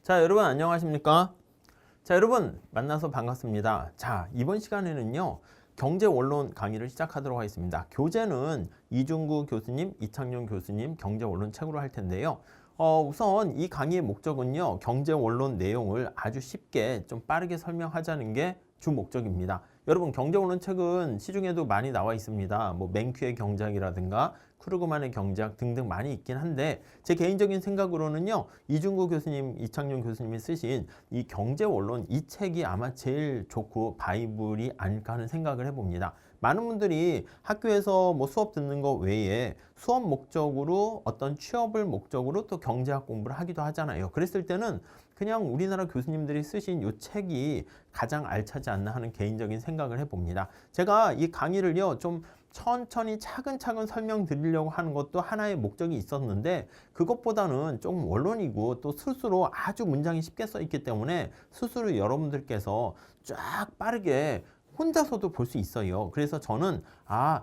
자, 여러분 안녕하십니까? 자, 여러분 만나서 반갑습니다. 자, 이번 시간에는요. 경제원론 강의를 시작하도록 하겠습니다. 교재는 이중구 교수님, 이창용 교수님 경제원론 책으로 할 텐데요. 우선 이 강의의 목적은요. 경제원론 내용을 아주 쉽게 좀 빠르게 설명하자는 게 주 목적입니다. 여러분 경제원론 책은 시중에도 많이 나와 있습니다. 뭐 맹퀴의 경제학이라든가 크루그만의 경제학 등등 많이 있긴 한데 제 개인적인 생각으로는요. 이중구 교수님, 이창용 교수님이 쓰신 이 경제원론 이 책이 아마 제일 좋고 바이블이 아닐까 하는 생각을 해봅니다. 많은 분들이 학교에서 뭐 수업 듣는 거 외에 수업 목적으로 어떤 취업을 목적으로 또 경제학 공부를 하기도 하잖아요. 그랬을 때는 그냥 우리나라 교수님들이 쓰신 이 책이 가장 알차지 않나 하는 개인적인 생각을 해봅니다. 제가 이 강의를요 좀 천천히 차근차근 설명드리려고 하는 것도 하나의 목적이 있었는데 그것보다는 조금 원론이고 또 스스로 아주 문장이 쉽게 써 있기 때문에 스스로 여러분들께서 쫙 빠르게 혼자서도 볼 수 있어요. 그래서 저는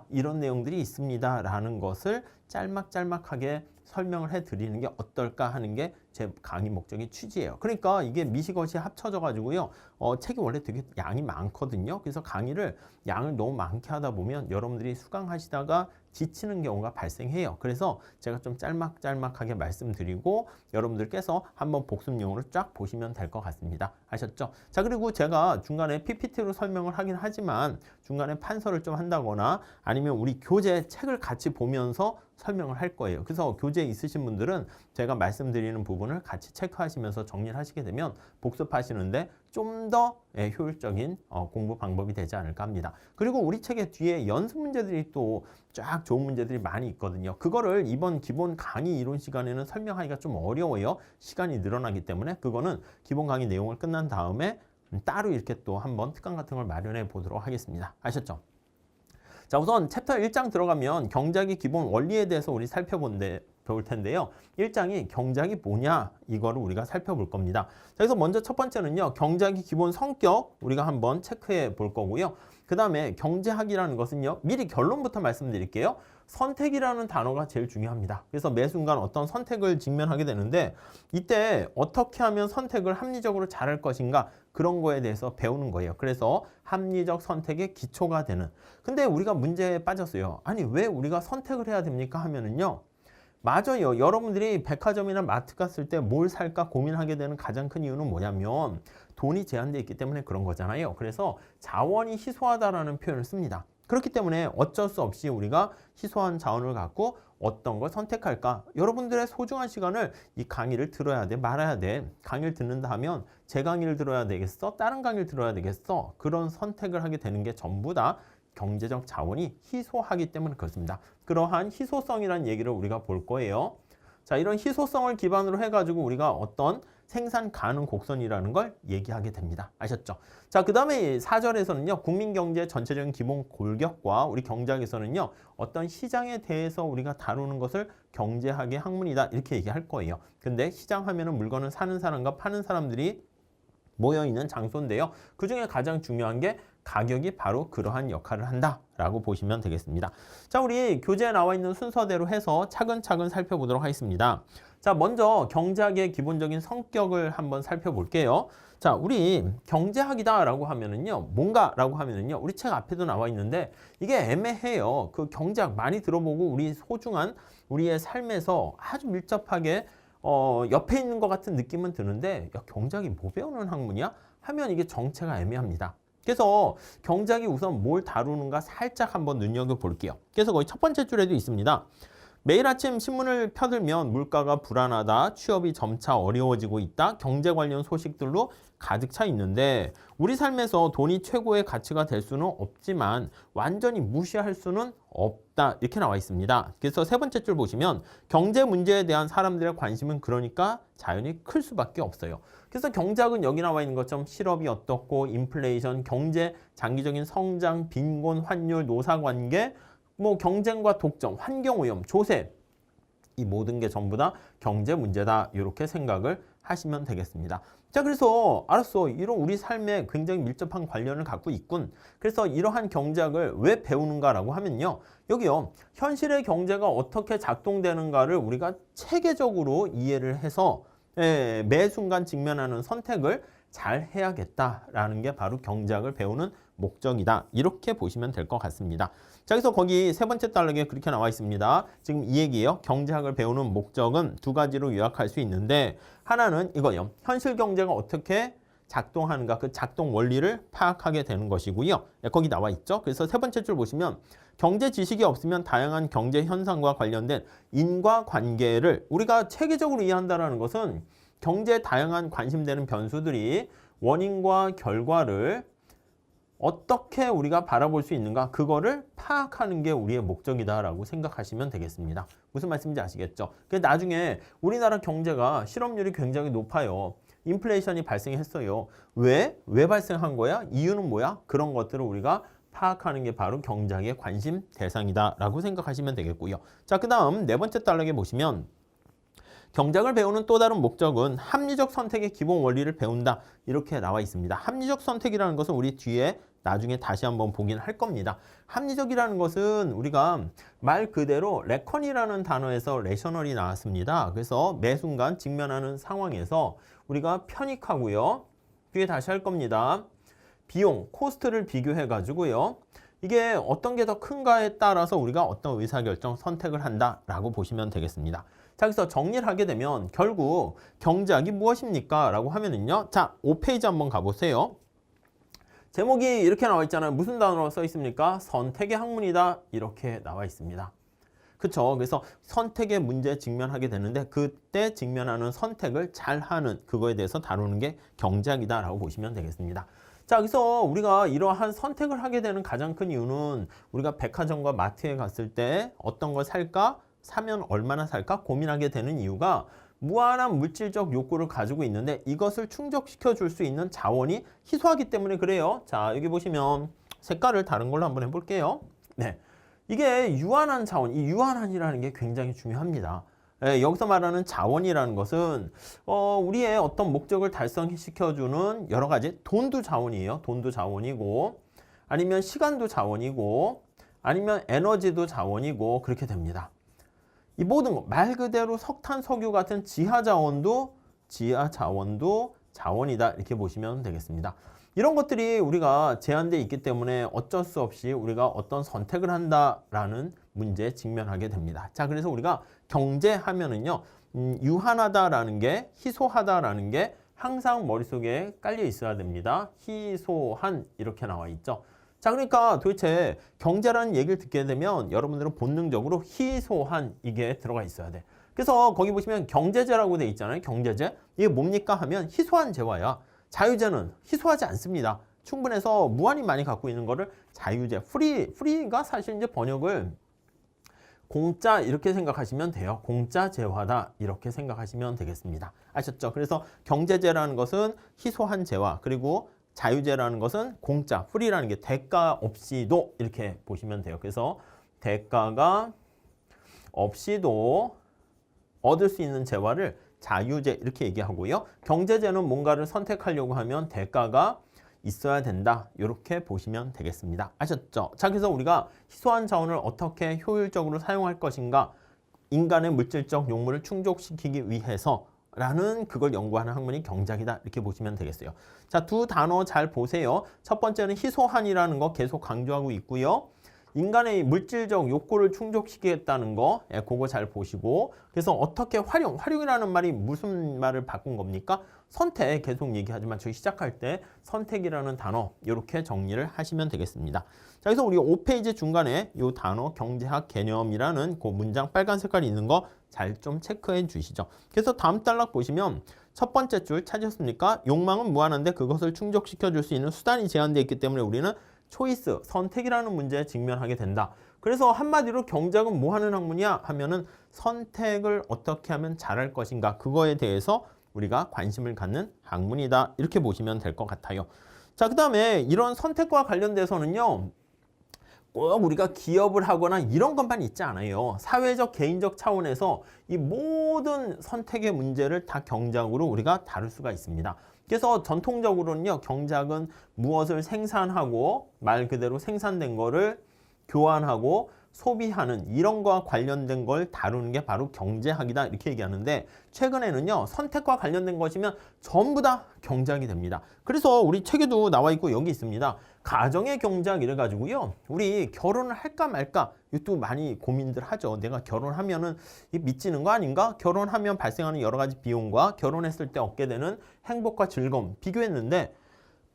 이런 내용들이 있습니다 라는 것을 짤막짤막하게 설명을 해드리는 게 어떨까 하는 게 제 강의 목적의 취지예요. 그러니까 이게 미시것이 합쳐져 가지고요. 책이 원래 되게 양이 많거든요. 그래서 강의를 양을 너무 많게 하다 보면 여러분들이 수강하시다가 지치는 경우가 발생해요. 그래서 제가 좀 짤막짤막하게 말씀드리고 여러분들께서 한번 복습용으로 쫙 보시면 될 것 같습니다. 아셨죠? 자, 그리고 제가 중간에 PPT로 설명을 하긴 하지만 중간에 판서를 좀 한다거나 아니면 우리 교재 책을 같이 보면서 설명을 할 거예요. 그래서 교재에 있으신 분들은 제가 말씀드리는 부분을 같이 체크하시면서 정리를 하시게 되면 복습하시는데 좀 더 효율적인 공부 방법이 되지 않을까 합니다. 그리고 우리 책의 뒤에 연습 문제들이 또 쫙 좋은 문제들이 많이 있거든요. 그거를 이번 기본 강의 이론 시간에는 설명하기가 좀 어려워요. 시간이 늘어나기 때문에 그거는 기본 강의 내용을 끝난 다음에 따로 이렇게 또 한번 특강 같은 걸 마련해 보도록 하겠습니다. 아셨죠? 자, 우선 챕터 1장 들어가면 경제학의 기본 원리에 대해서 우리 배울 텐데요. 1장이 경제학이 뭐냐 이거를 우리가 살펴볼 겁니다. 자, 그래서 먼저 첫 번째는요. 경제학의 기본 성격 우리가 한번 체크해 볼 거고요. 그 다음에 경제학이라는 것은요. 미리 결론부터 말씀드릴게요. 선택이라는 단어가 제일 중요합니다. 그래서 매 순간 어떤 선택을 직면하게 되는데 이때 어떻게 하면 선택을 합리적으로 잘할 것인가 그런 거에 대해서 배우는 거예요. 그래서 합리적 선택의 기초가 되는. 근데 우리가 문제에 빠졌어요. 아니 왜 우리가 선택을 해야 됩니까 하면은요. 맞아요. 여러분들이 백화점이나 마트 갔을 때 뭘 살까 고민하게 되는 가장 큰 이유는 뭐냐면 돈이 제한되어 있기 때문에 그런 거잖아요. 그래서 자원이 희소하다라는 표현을 씁니다. 그렇기 때문에 어쩔 수 없이 우리가 희소한 자원을 갖고 어떤 걸 선택할까? 여러분들의 소중한 시간을 이 강의를 들어야 돼, 말아야 돼. 강의를 듣는다 하면 제 강의를 들어야 되겠어? 다른 강의를 들어야 되겠어? 그런 선택을 하게 되는 게 전부 다 경제적 자원이 희소하기 때문에 그렇습니다. 그러한 희소성이라는 얘기를 우리가 볼 거예요. 자, 이런 희소성을 기반으로 해가지고 우리가 어떤 생산 가능 곡선이라는 걸 얘기하게 됩니다. 아셨죠? 자, 그 다음에 4절에서는요. 국민경제의 전체적인 기본 골격과 우리 경제학에서는요. 어떤 시장에 대해서 우리가 다루는 것을 경제학의 학문이다. 이렇게 얘기할 거예요. 근데 시장 하면은 물건을 사는 사람과 파는 사람들이 모여있는 장소인데요. 그 중에 가장 중요한 게 가격이 바로 그러한 역할을 한다라고 보시면 되겠습니다. 자, 우리 교재에 나와 있는 순서대로 해서 차근차근 살펴보도록 하겠습니다. 자, 먼저 경제학의 기본적인 성격을 한번 살펴볼게요. 자, 우리 경제학이다라고 하면은요, 뭔가라고 하면은요, 우리 책 앞에도 나와 있는데 이게 애매해요. 그 경제학 많이 들어보고 우리 소중한 우리의 삶에서 아주 밀접하게 옆에 있는 것 같은 느낌은 드는데 야, 경제학이 뭐 배우는 학문이야? 하면 이게 정체가 애매합니다. 그래서 경제학이 우선 뭘 다루는가 살짝 한번 눈여겨볼게요. 그래서 거기 첫 번째 줄에도 있습니다. 매일 아침 신문을 펴들면 물가가 불안하다, 취업이 점차 어려워지고 있다, 경제 관련 소식들로 가득 차 있는데 우리 삶에서 돈이 최고의 가치가 될 수는 없지만 완전히 무시할 수는 없다 이렇게 나와 있습니다. 그래서 세 번째 줄 보시면 경제 문제에 대한 사람들의 관심은 그러니까 자연히 클 수밖에 없어요. 그래서 경제학은 여기 나와 있는 것처럼 실업이 어떻고 인플레이션, 경제, 장기적인 성장, 빈곤, 환율, 노사관계, 뭐 경쟁과 독점, 환경오염, 조세 이 모든 게 전부 다 경제 문제다 이렇게 생각을 하시면 되겠습니다. 자, 그래서 알았어. 이런 우리 삶에 굉장히 밀접한 관련을 갖고 있군. 그래서 이러한 경제학을 왜 배우는가라고 하면요. 여기요. 현실의 경제가 어떻게 작동되는가를 우리가 체계적으로 이해를 해서 매 순간 직면하는 선택을 잘 해야겠다라는 게 바로 경제학을 배우는 목적이다. 이렇게 보시면 될 것 같습니다. 자, 그래서 거기 세 번째 단락에 그렇게 나와 있습니다. 지금 이 얘기예요. 경제학을 배우는 목적은 두 가지로 요약할 수 있는데 하나는 이거예요. 현실 경제가 어떻게 작동하는가, 그 작동 원리를 파악하게 되는 것이고요. 거기 나와 있죠. 그래서 세 번째 줄 보시면 경제 지식이 없으면 다양한 경제 현상과 관련된 인과관계를 우리가 체계적으로 이해한다는 것은 경제에 다양한 관심되는 변수들이 원인과 결과를 어떻게 우리가 바라볼 수 있는가, 그거를 파악하는 게 우리의 목적이다라고 생각하시면 되겠습니다. 무슨 말씀인지 아시겠죠? 나중에 우리나라 경제가 실업률이 굉장히 높아요. 인플레이션이 발생했어요. 왜 발생한 거야? 이유는 뭐야? 그런 것들을 우리가 파악하는 게 바로 경제학의 관심 대상이다라고 생각하시면 되겠고요. 자, 그 다음 네 번째 단락에 보시면 경제학을 배우는 또 다른 목적은 합리적 선택의 기본 원리를 배운다. 이렇게 나와 있습니다. 합리적 선택이라는 것은 우리 뒤에 나중에 다시 한번 보긴 할 겁니다. 합리적이라는 것은 우리가 말 그대로 레컨이라는 단어에서 레셔널이 나왔습니다. 그래서 매 순간 직면하는 상황에서 우리가 편익하고요. 뒤에 다시 할 겁니다. 비용, 코스트를 비교해 가지고요. 이게 어떤 게 더 큰가에 따라서 우리가 어떤 의사결정, 선택을 한다라고 보시면 되겠습니다. 자, 그래서 정리를 하게 되면 결국 경제학이 무엇입니까? 라고 하면은요. 자, 5페이지 한번 가보세요. 제목이 이렇게 나와 있잖아요. 무슨 단어로 써 있습니까? 선택의 학문이다. 이렇게 나와 있습니다. 그쵸? 그래서 선택의 문제에 직면하게 되는데 그때 직면하는 선택을 잘하는 그거에 대해서 다루는 게 경제학이다라고 보시면 되겠습니다. 자, 그래서 우리가 이러한 선택을 하게 되는 가장 큰 이유는 우리가 백화점과 마트에 갔을 때 어떤 걸 살까? 사면 얼마나 살까? 고민하게 되는 이유가 무한한 물질적 욕구를 가지고 있는데 이것을 충족시켜 줄 수 있는 자원이 희소하기 때문에 그래요. 자, 여기 보시면 색깔을 다른 걸로 한번 해볼게요. 네, 이게 유한한 자원, 이 유한한이라는 게 굉장히 중요합니다. 여기서 말하는 자원이라는 것은 우리의 어떤 목적을 달성시켜주는 여러 가지 돈도 자원이에요. 돈도 자원이고 아니면 시간도 자원이고 아니면 에너지도 자원이고 그렇게 됩니다. 이 모든 것, 말 그대로 석탄, 석유 같은 지하 자원도 자원이다 이렇게 보시면 되겠습니다. 이런 것들이 우리가 제한되어 있기 때문에 어쩔 수 없이 우리가 어떤 선택을 한다라는 문제에 직면하게 됩니다. 자, 그래서 우리가 경제하면은요, 유한하다라는 게, 희소하다라는 게 항상 머릿속에 깔려 있어야 됩니다. 희소한 이렇게 나와 있죠. 자, 그러니까 도대체 경제라는 얘기를 듣게 되면 여러분들은 본능적으로 희소한 이게 들어가 있어야 돼. 그래서 거기 보시면 경제제라고 돼 있잖아요. 경제제. 이게 뭡니까 하면 희소한 재화야. 자유제는 희소하지 않습니다. 충분해서 무한히 많이 갖고 있는 거를 자유제, 프리가 사실 이제 번역을 공짜 이렇게 생각하시면 돼요. 공짜 재화다 이렇게 생각하시면 되겠습니다. 아셨죠? 그래서 경제제라는 것은 희소한 재화, 그리고 자유제라는 것은 공짜, 프리라는 게 대가 없이도 이렇게 보시면 돼요. 그래서 대가가 없이도 얻을 수 있는 재화를 자유제 이렇게 얘기하고요. 경제제는 뭔가를 선택하려고 하면 대가가 있어야 된다. 이렇게 보시면 되겠습니다. 아셨죠? 자, 그래서 우리가 희소한 자원을 어떻게 효율적으로 사용할 것인가, 인간의 물질적 욕구를 충족시키기 위해서 라는 그걸 연구하는 학문이 경제학이다 이렇게 보시면 되겠어요. 자, 두 단어 잘 보세요. 첫 번째는 희소한이라는 거 계속 강조하고 있고요. 인간의 물질적 욕구를 충족시키겠다는 거, 그거 잘 보시고, 그래서 어떻게 활용이라는 말이 무슨 말을 바꾼 겁니까? 선택 계속 얘기하지만 저희 시작할 때 선택이라는 단어 이렇게 정리를 하시면 되겠습니다. 자, 그래서 우리 5페이지 중간에 이 단어 경제학 개념이라는 그 문장 빨간 색깔이 있는 거 잘 좀 체크해 주시죠. 그래서 다음 단락 보시면 첫 번째 줄 찾으셨습니까? 욕망은 무한한데 그것을 충족시켜 줄 수 있는 수단이 제한되어 있기 때문에 우리는 초이스, 선택이라는 문제에 직면하게 된다. 그래서 한마디로 경제학은 뭐 하는 학문이야? 하면은 선택을 어떻게 하면 잘할 것인가, 그거에 대해서 우리가 관심을 갖는 학문이다. 이렇게 보시면 될 것 같아요. 자, 그 다음에 이런 선택과 관련돼서는요, 꼭 우리가 기업을 하거나 이런 것만 있지 않아요. 사회적, 개인적 차원에서 이 모든 선택의 문제를 다 경제학으로 우리가 다룰 수가 있습니다. 그래서 전통적으로는요, 경제학은 무엇을 생산하고 말 그대로 생산된 거를 교환하고 소비하는 이런 거와 관련된 걸 다루는 게 바로 경제학이다 이렇게 얘기하는데 최근에는요 선택과 관련된 것이면 전부 다 경제학이 됩니다. 그래서 우리 책에도 나와 있고 여기 있습니다. 가정의 경제학 이래 가지고요 우리 결혼을 할까 말까 이것도 많이 고민들 하죠. 내가 결혼하면은 미치는 거 아닌가? 결혼하면 발생하는 여러 가지 비용과 결혼했을 때 얻게 되는 행복과 즐거움 비교했는데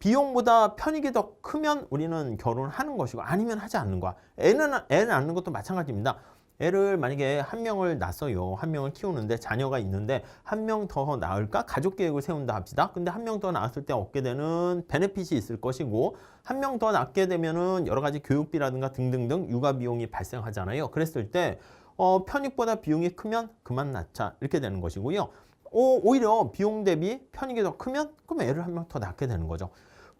비용보다 편익이 더 크면 우리는 결혼하는 것이고 아니면 하지 않는 거야. 애를 낳는 것도 마찬가지입니다. 애를 만약에 한 명을 낳았어요. 한 명을 키우는데 자녀가 있는데 한 명 더 낳을까? 가족 계획을 세운다 합시다. 근데 한 명 더 낳았을 때 얻게 되는 베네핏이 있을 것이고 한 명 더 낳게 되면은 여러 가지 교육비라든가 등등등 육아 비용이 발생하잖아요. 그랬을 때 편익보다 비용이 크면 그만 낳자 이렇게 되는 것이고요. 오히려 비용 대비 편익이 더 크면 그럼 애를 한 명 더 낳게 되는 거죠.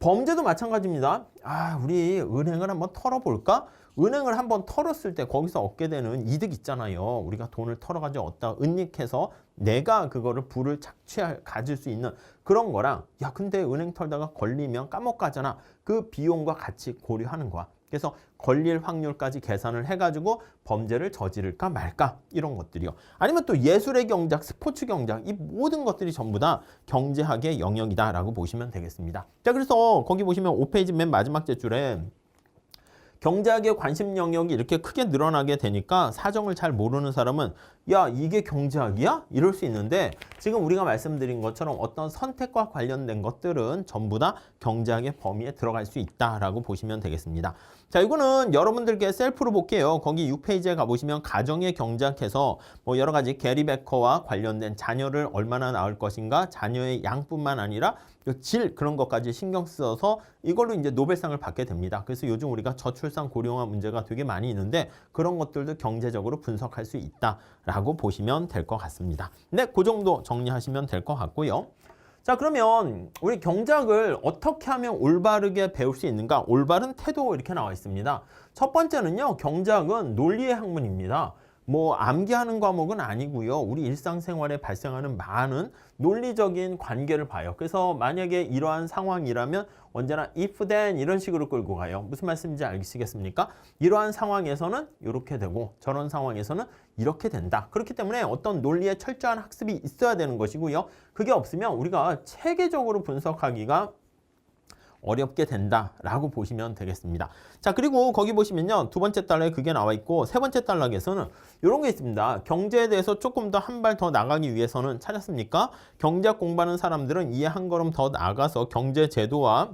범죄도 마찬가지입니다. 우리 은행을 한번 털어볼까? 은행을 한번 털었을 때 거기서 얻게 되는 이득 있잖아요. 우리가 돈을 털어가지고 얻다 은닉해서 내가 그거를 부를 가질 수 있는 그런 거랑 야 근데 은행 털다가 걸리면 까먹가잖아. 그 비용과 같이 고려하는 거야. 그래서 걸릴 확률까지 계산을 해가지고 범죄를 저지를까 말까 이런 것들이요. 아니면 또 예술의 경제학, 스포츠 경제학 이 모든 것들이 전부 다 경제학의 영역이다라고 보시면 되겠습니다. 자 그래서 거기 보시면 5페이지 맨 마지막 줄에 경제학의 관심 영역이 이렇게 크게 늘어나게 되니까 사정을 잘 모르는 사람은 야 이게 경제학이야? 이럴 수 있는데 지금 우리가 말씀드린 것처럼 어떤 선택과 관련된 것들은 전부 다 경제학의 범위에 들어갈 수 있다라고 보시면 되겠습니다. 자 이거는 여러분들께 셀프로 볼게요. 거기 6페이지에 가보시면 가정의 경제학에서 뭐 여러 가지 게리 베커와 관련된 자녀를 얼마나 낳을 것인가 자녀의 양뿐만 아니라 질 그런 것까지 신경 써서 이걸로 이제 노벨상을 받게 됩니다. 그래서 요즘 우리가 저출산 고령화 문제가 되게 많이 있는데 그런 것들도 경제적으로 분석할 수 있다라고 보시면 될 것 같습니다. 네, 그 정도 정리하시면 될 것 같고요. 자 그러면 우리 경제학을 어떻게 하면 올바르게 배울 수 있는가? 올바른 태도 이렇게 나와 있습니다. 첫 번째는요. 경제학은 논리의 학문입니다. 뭐 암기하는 과목은 아니고요. 우리 일상생활에 발생하는 많은 논리적인 관계를 봐요. 그래서 만약에 이러한 상황이라면 언제나 if then 이런 식으로 끌고 가요. 무슨 말씀인지 아시겠습니까? 이러한 상황에서는 이렇게 되고 저런 상황에서는 이렇게 된다. 그렇기 때문에 어떤 논리의 철저한 학습이 있어야 되는 것이고요. 그게 없으면 우리가 체계적으로 분석하기가 어렵게 된다라고 보시면 되겠습니다. 자 그리고 거기 보시면요. 두 번째 달러에 그게 나와 있고 세 번째 달러에서는 이런 게 있습니다. 경제에 대해서 조금 더 한 발 더 나가기 위해서는 찾았습니까? 경제학 공부하는 사람들은 이에 한 걸음 더 나가서 경제 제도와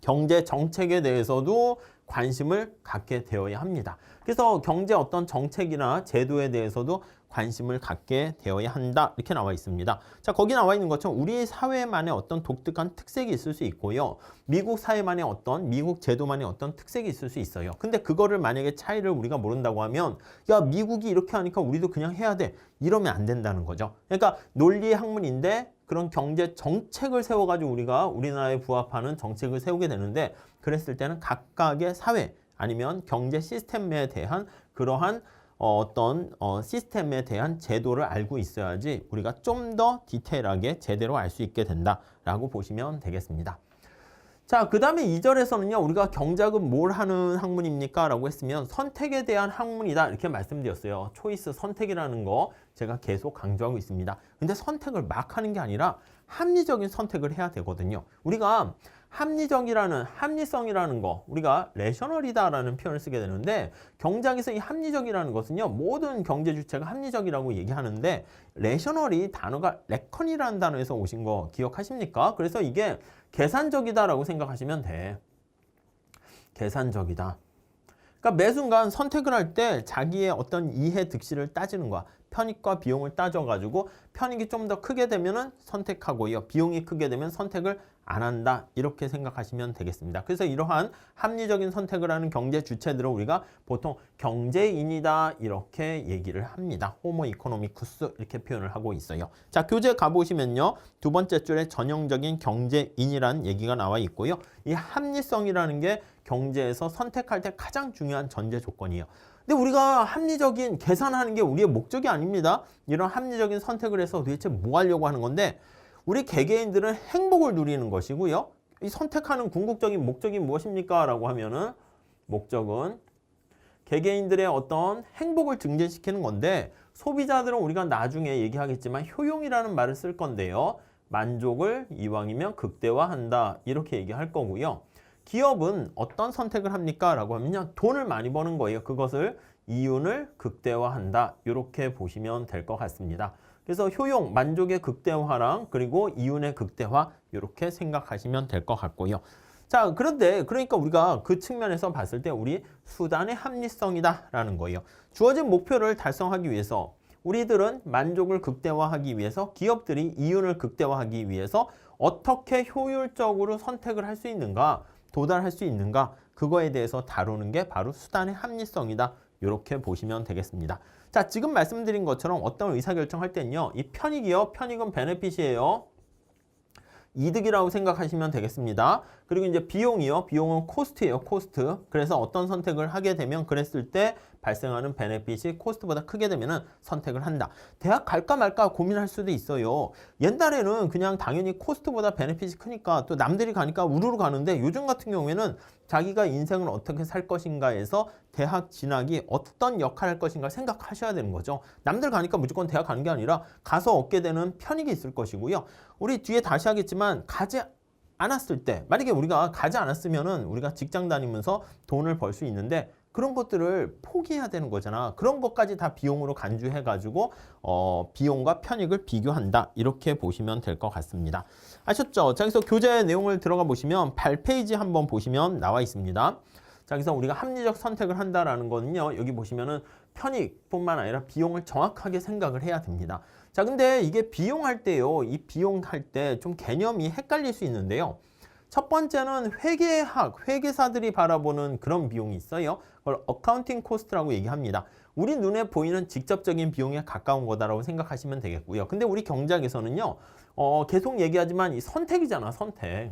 경제 정책에 대해서도 관심을 갖게 되어야 합니다. 그래서 경제 어떤 정책이나 제도에 대해서도 관심을 갖게 되어야 한다 이렇게 나와 있습니다. 자 거기 나와 있는 것처럼 우리 사회만의 어떤 독특한 특색이 있을 수 있고요. 미국 사회만의 어떤 미국 제도만의 어떤 특색이 있을 수 있어요. 근데 그거를 만약에 차이를 우리가 모른다고 하면 야 미국이 이렇게 하니까 우리도 그냥 해야 돼 이러면 안 된다는 거죠. 그러니까 논리의 학문인데 그런 경제 정책을 세워가지고 우리가 우리나라에 부합하는 정책을 세우게 되는데 그랬을 때는 각각의 사회 아니면 경제 시스템에 대한 그러한 어떤 시스템에 대한 제도를 알고 있어야지 우리가 좀 더 디테일하게 제대로 알 수 있게 된다라고 보시면 되겠습니다. 자, 그 다음에 2절에서는요, 우리가 경제학은 뭘 하는 학문입니까? 라고 했으면 선택에 대한 학문이다. 이렇게 말씀드렸어요. 초이스 선택이라는 거 제가 계속 강조하고 있습니다. 근데 선택을 막 하는 게 아니라 합리적인 선택을 해야 되거든요. 우리가 합리성이라는 거, 우리가 레셔널이다라는 표현을 쓰게 되는데 경제학에서 이 합리적이라는 것은요, 모든 경제 주체가 합리적이라고 얘기하는데 레셔널이 단어가 레컨이라는 단어에서 오신 거 기억하십니까? 그래서 이게 계산적이다라고 생각하시면 돼. 계산적이다. 그러니까 매 순간 선택을 할 때 자기의 어떤 이해 득실을 따지는 거야. 편익과 비용을 따져가지고 편익이 좀 더 크게 되면은 선택하고요. 비용이 크게 되면 선택을 안 한다. 이렇게 생각하시면 되겠습니다. 그래서 이러한 합리적인 선택을 하는 경제 주체들을 우리가 보통 경제인이다. 이렇게 얘기를 합니다. 호모 이코노미쿠스 이렇게 표현을 하고 있어요. 자, 교재 가보시면요. 두 번째 줄에 전형적인 경제인이라는 얘기가 나와 있고요. 이 합리성이라는 게 경제에서 선택할 때 가장 중요한 전제 조건이에요. 근데 우리가 합리적인 계산하는 게 우리의 목적이 아닙니다. 이런 합리적인 선택을 해서 도대체 뭐 하려고 하는 건데 우리 개개인들은 행복을 누리는 것이고요. 이 선택하는 궁극적인 목적이 무엇입니까? 라고 하면은 목적은 개개인들의 어떤 행복을 증진시키는 건데 소비자들은 우리가 나중에 얘기하겠지만 효용이라는 말을 쓸 건데요. 만족을 이왕이면 극대화한다 이렇게 얘기할 거고요. 기업은 어떤 선택을 합니까? 라고 하면요. 돈을 많이 버는 거예요. 그것을 이윤을 극대화한다 이렇게 보시면 될 것 같습니다. 그래서 효용, 만족의 극대화랑 그리고 이윤의 극대화 이렇게 생각하시면 될 것 같고요. 자, 그런데 그러니까 우리가 그 측면에서 봤을 때 우리 수단의 합리성이다 라는 거예요. 주어진 목표를 달성하기 위해서 우리들은 만족을 극대화하기 위해서 기업들이 이윤을 극대화하기 위해서 어떻게 효율적으로 선택을 할 수 있는가, 도달할 수 있는가 그거에 대해서 다루는 게 바로 수단의 합리성이다. 이렇게 보시면 되겠습니다. 자, 지금 말씀드린 것처럼 어떤 의사결정할 때는요. 이 편익이요. 편익은 베네핏이에요. 이득이라고 생각하시면 되겠습니다. 그리고 이제 비용이요. 비용은 코스트예요. 코스트. 그래서 어떤 선택을 하게 되면 그랬을 때 발생하는 베네핏이 코스트보다 크게 되면 선택을 한다. 대학 갈까 말까 고민할 수도 있어요. 옛날에는 그냥 당연히 코스트보다 베네핏이 크니까 또 남들이 가니까 우르르 가는데 요즘 같은 경우에는 자기가 인생을 어떻게 살 것인가에서 대학 진학이 어떤 역할을 할 것인가 생각하셔야 되는 거죠. 남들 가니까 무조건 대학 가는 게 아니라 가서 얻게 되는 편익이 있을 것이고요. 우리 뒤에 다시 하겠지만 가지 않았을 때 만약에 우리가 가지 않았으면은 우리가 직장 다니면서 돈을 벌 수 있는데 그런 것들을 포기해야 되는 거잖아. 그런 것까지 다 비용으로 간주해가지고 비용과 편익을 비교한다. 이렇게 보시면 될 것 같습니다. 아셨죠? 자, 그래서 교재 내용을 들어가 보시면 8페이지 한번 보시면 나와 있습니다. 자, 그래서 우리가 합리적 선택을 한다라는 거는요. 여기 보시면은 편익뿐만 아니라 비용을 정확하게 생각을 해야 됩니다. 자, 근데 이게 비용할 때요. 이 비용할 때 좀 개념이 헷갈릴 수 있는데요. 첫 번째는 회계사들이 바라보는 그런 비용이 있어요. 그걸 어카운팅 코스트라고 얘기합니다. 우리 눈에 보이는 직접적인 비용에 가까운 거다라고 생각하시면 되겠고요. 근데 우리 경제학에서는요. 계속 얘기하지만 이 선택이잖아, 선택.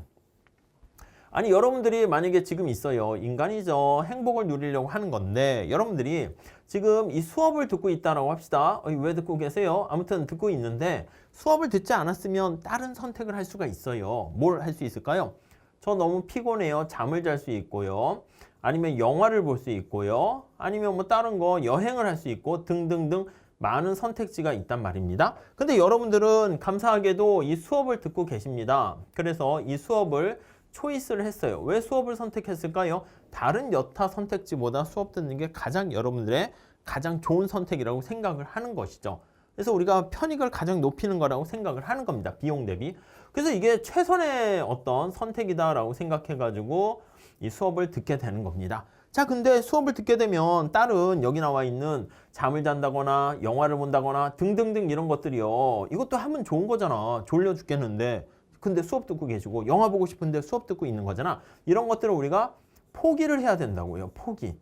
아니 여러분들이 만약에 지금 있어요. 인간이죠. 행복을 누리려고 하는 건데 여러분들이 지금 이 수업을 듣고 있다라고 합시다. 왜 듣고 계세요? 아무튼 듣고 있는데 수업을 듣지 않았으면 다른 선택을 할 수가 있어요. 뭘 할 수 있을까요? 저 너무 피곤해요. 잠을 잘 수 있고요. 아니면 영화를 볼 수 있고요. 아니면 뭐 다른 거 여행을 할 수 있고 등등등 많은 선택지가 있단 말입니다. 근데 여러분들은 감사하게도 이 수업을 듣고 계십니다. 그래서 이 수업을 초이스를 했어요. 왜 수업을 선택했을까요? 다른 여타 선택지보다 수업 듣는 게 가장 여러분들의 가장 좋은 선택이라고 생각을 하는 것이죠. 그래서 우리가 편익을 가장 높이는 거라고 생각을 하는 겁니다. 비용 대비. 그래서 이게 최선의 어떤 선택이다라고 생각해가지고 이 수업을 듣게 되는 겁니다. 자, 근데 수업을 듣게 되면 다른 여기 나와 있는 잠을 잔다거나 영화를 본다거나 등등등 이런 것들이요. 이것도 하면 좋은 거잖아. 졸려 죽겠는데. 근데 수업 듣고 계시고 영화 보고 싶은데 수업 듣고 있는 거잖아. 이런 것들을 우리가 포기를 해야 된다고요. 포기.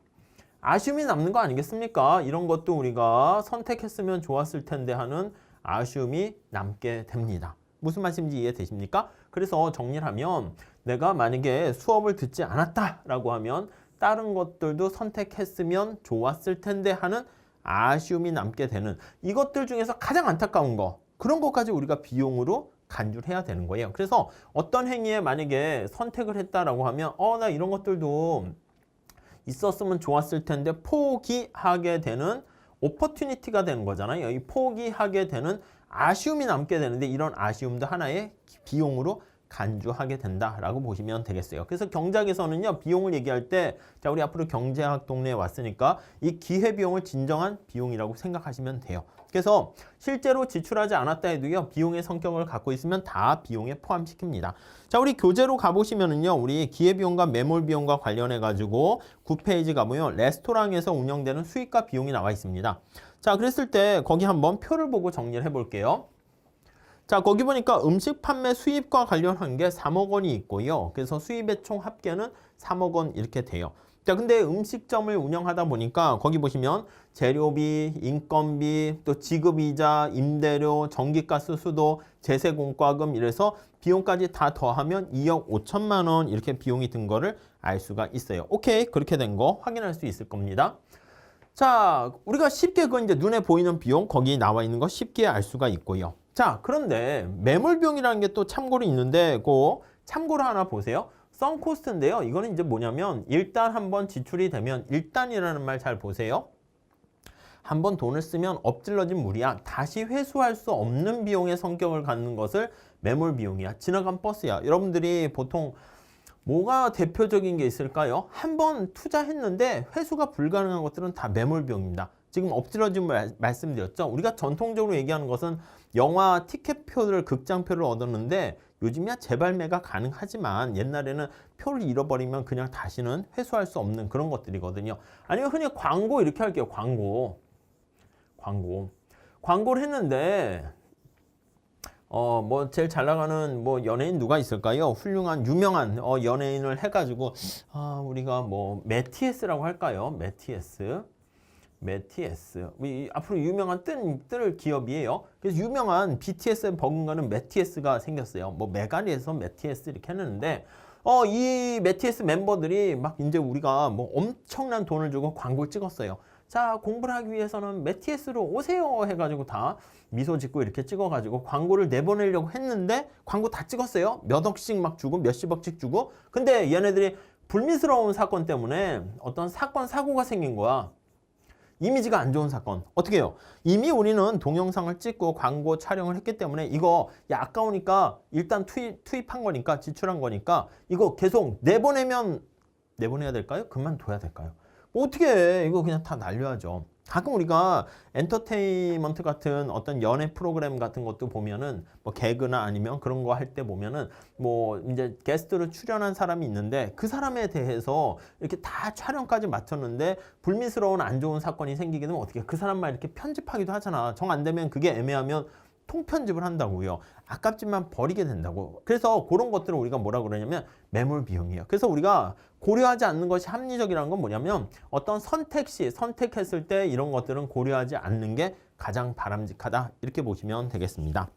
아쉬움이 남는 거 아니겠습니까? 이런 것도 우리가 선택했으면 좋았을 텐데 하는 아쉬움이 남게 됩니다. 무슨 말씀인지 이해되십니까? 그래서 정리를 하면 내가 만약에 수업을 듣지 않았다라고 하면 다른 것들도 선택했으면 좋았을 텐데 하는 아쉬움이 남게 되는 이것들 중에서 가장 안타까운 거 그런 것까지 우리가 비용으로 간주를 해야 되는 거예요. 그래서 어떤 행위에 만약에 선택을 했다라고 하면 나 이런 것들도 있었으면 좋았을 텐데 포기하게 되는 오퍼튜니티가 되는 거잖아요. 이 포기하게 되는 아쉬움이 남게 되는데 이런 아쉬움도 하나의 비용으로 간주하게 된다라고 보시면 되겠어요. 그래서 경제학에서는요. 비용을 얘기할 때 자, 우리 앞으로 경제학 동네에 왔으니까 이 기회비용을 진정한 비용이라고 생각하시면 돼요. 그래서 실제로 지출하지 않았다 해도요. 비용의 성격을 갖고 있으면 다 비용에 포함시킵니다. 자, 우리 교재로 가보시면은요. 우리 기회비용과 매몰비용과 관련해 가지고 9페이지 가보면 레스토랑에서 운영되는 수익과 비용이 나와 있습니다. 자, 그랬을 때 거기 한번 표를 보고 정리를 해볼게요. 자, 거기 보니까 음식 판매 수입과 관련한 게 3억 원이 있고요. 그래서 수입의 총 합계는 3억 원 이렇게 돼요. 자, 근데 음식점을 운영하다 보니까 거기 보시면 재료비, 인건비, 또 지급이자, 임대료, 전기가스, 수도, 제세공과금 이래서 비용까지 다 더하면 2억 5천만 원 이렇게 비용이 든 거를 알 수가 있어요. 오케이, 그렇게 된 거 확인할 수 있을 겁니다. 자, 우리가 쉽게 그건 이제 눈에 보이는 비용 거기 나와 있는 거 쉽게 알 수가 있고요. 자, 그런데 매몰비용이라는 게 또 참고로 있는데 그 참고로 하나 보세요. 썬코스트인데요. 이거는 이제 뭐냐면 일단 한번 지출이 되면 일단이라는 말 잘 보세요. 한번 돈을 쓰면 엎질러진 물이야. 다시 회수할 수 없는 비용의 성격을 갖는 것을 매몰 비용이야. 지나간 버스야. 여러분들이 보통 뭐가 대표적인 게 있을까요? 한번 투자했는데 회수가 불가능한 것들은 다 매몰 비용입니다. 지금 엎질러진 물 말씀드렸죠. 우리가 전통적으로 얘기하는 것은 영화 티켓표를 극장표를 얻었는데 요즘이야 재발매가 가능하지만 옛날에는 표를 잃어버리면 그냥 다시는 회수할 수 없는 그런 것들이거든요. 아니면 흔히 광고 이렇게 할게요. 광고를 했는데 뭐 제일 잘 나가는 뭐 연예인 누가 있을까요? 훌륭한 유명한 연예인을 해가지고 우리가 뭐 매티에스라고 할까요? 매티에스 앞으로 유명한 뜰 기업이에요. 그래서 유명한 BTS에 버금가는 매티에스가 생겼어요. 뭐 메가리에서 매티에스 이렇게 했는데 이 매티에스 멤버들이 막 이제 우리가 뭐 엄청난 돈을 주고 광고를 찍었어요. 자, 공부를 하기 위해서는 매티에스로 오세요 해가지고 다 미소 짓고 이렇게 찍어가지고 광고를 내보내려고 했는데 광고 다 찍었어요. 몇 억씩 막 주고 몇십억씩 주고. 근데 얘네들이 불미스러운 사건 때문에 어떤 사고가 생긴 거야. 이미지가 안 좋은 사건. 어떻게 해요? 이미 우리는 동영상을 찍고 광고 촬영을 했기 때문에 이거 야 아까우니까 일단 투입한 거니까 지출한 거니까 이거 계속 내보내야 될까요? 그만둬야 될까요? 뭐 어떻게 해? 이거 그냥 다 날려야죠. 가끔 우리가 엔터테인먼트 같은 어떤 연애 프로그램 같은 것도 보면은 뭐 개그나 아니면 그런 거 할 때 보면은 뭐 이제 게스트로 출연한 사람이 있는데 그 사람에 대해서 이렇게 다 촬영까지 마쳤는데 불미스러운 안 좋은 사건이 생기게 되면 어떻게 그 사람만 이렇게 편집하기도 하잖아. 정 안 되면 그게 애매하면 통편집을 한다고요. 아깝지만 버리게 된다고. 그래서 그런 것들을 우리가 뭐라 그러냐면 매몰 비용이에요. 그래서 우리가 고려하지 않는 것이 합리적이라는 건 뭐냐면 어떤 선택했을 때 이런 것들은 고려하지 않는 게 가장 바람직하다. 이렇게 보시면 되겠습니다.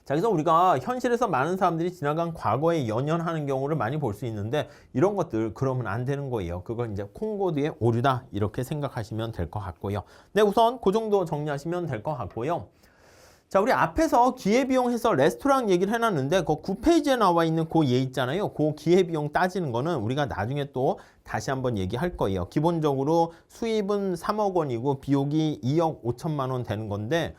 자, 그래서 우리가 현실에서 많은 사람들이 지나간 과거에 연연하는 경우를 많이 볼 수 있는데 이런 것들 그러면 안 되는 거예요. 그걸 이제 콩고드의 오류다. 이렇게 생각하시면 될 것 같고요. 네, 우선 그 정도 정리하시면 될 것 같고요. 자, 우리 앞에서 기회비용 해서 레스토랑 얘기를 해놨는데 그 9페이지에 나와 있는 그 예 있잖아요. 그 기회비용 따지는 거는 우리가 나중에 또 다시 한번 얘기할 거예요. 기본적으로 수입은 3억 원이고 비용이 2억 5천만 원 되는 건데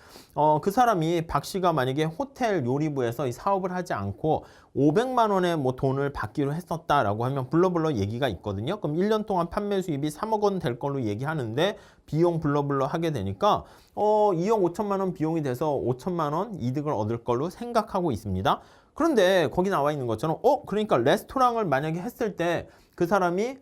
그 사람이 박 씨가 만약에 호텔 요리부에서 이 사업을 하지 않고 500만 원의 뭐 돈을 받기로 했었다라고 하면 블러블러 얘기가 있거든요. 그럼 1년 동안 판매 수입이 3억 원 될 걸로 얘기하는데 비용 블러블러 하게 되니까 2억 5천만 원 비용이 돼서 5천만 원 이득을 얻을 걸로 생각하고 있습니다. 그런데 거기 나와 있는 것처럼 그러니까 레스토랑을 만약에 했을 때 그 사람이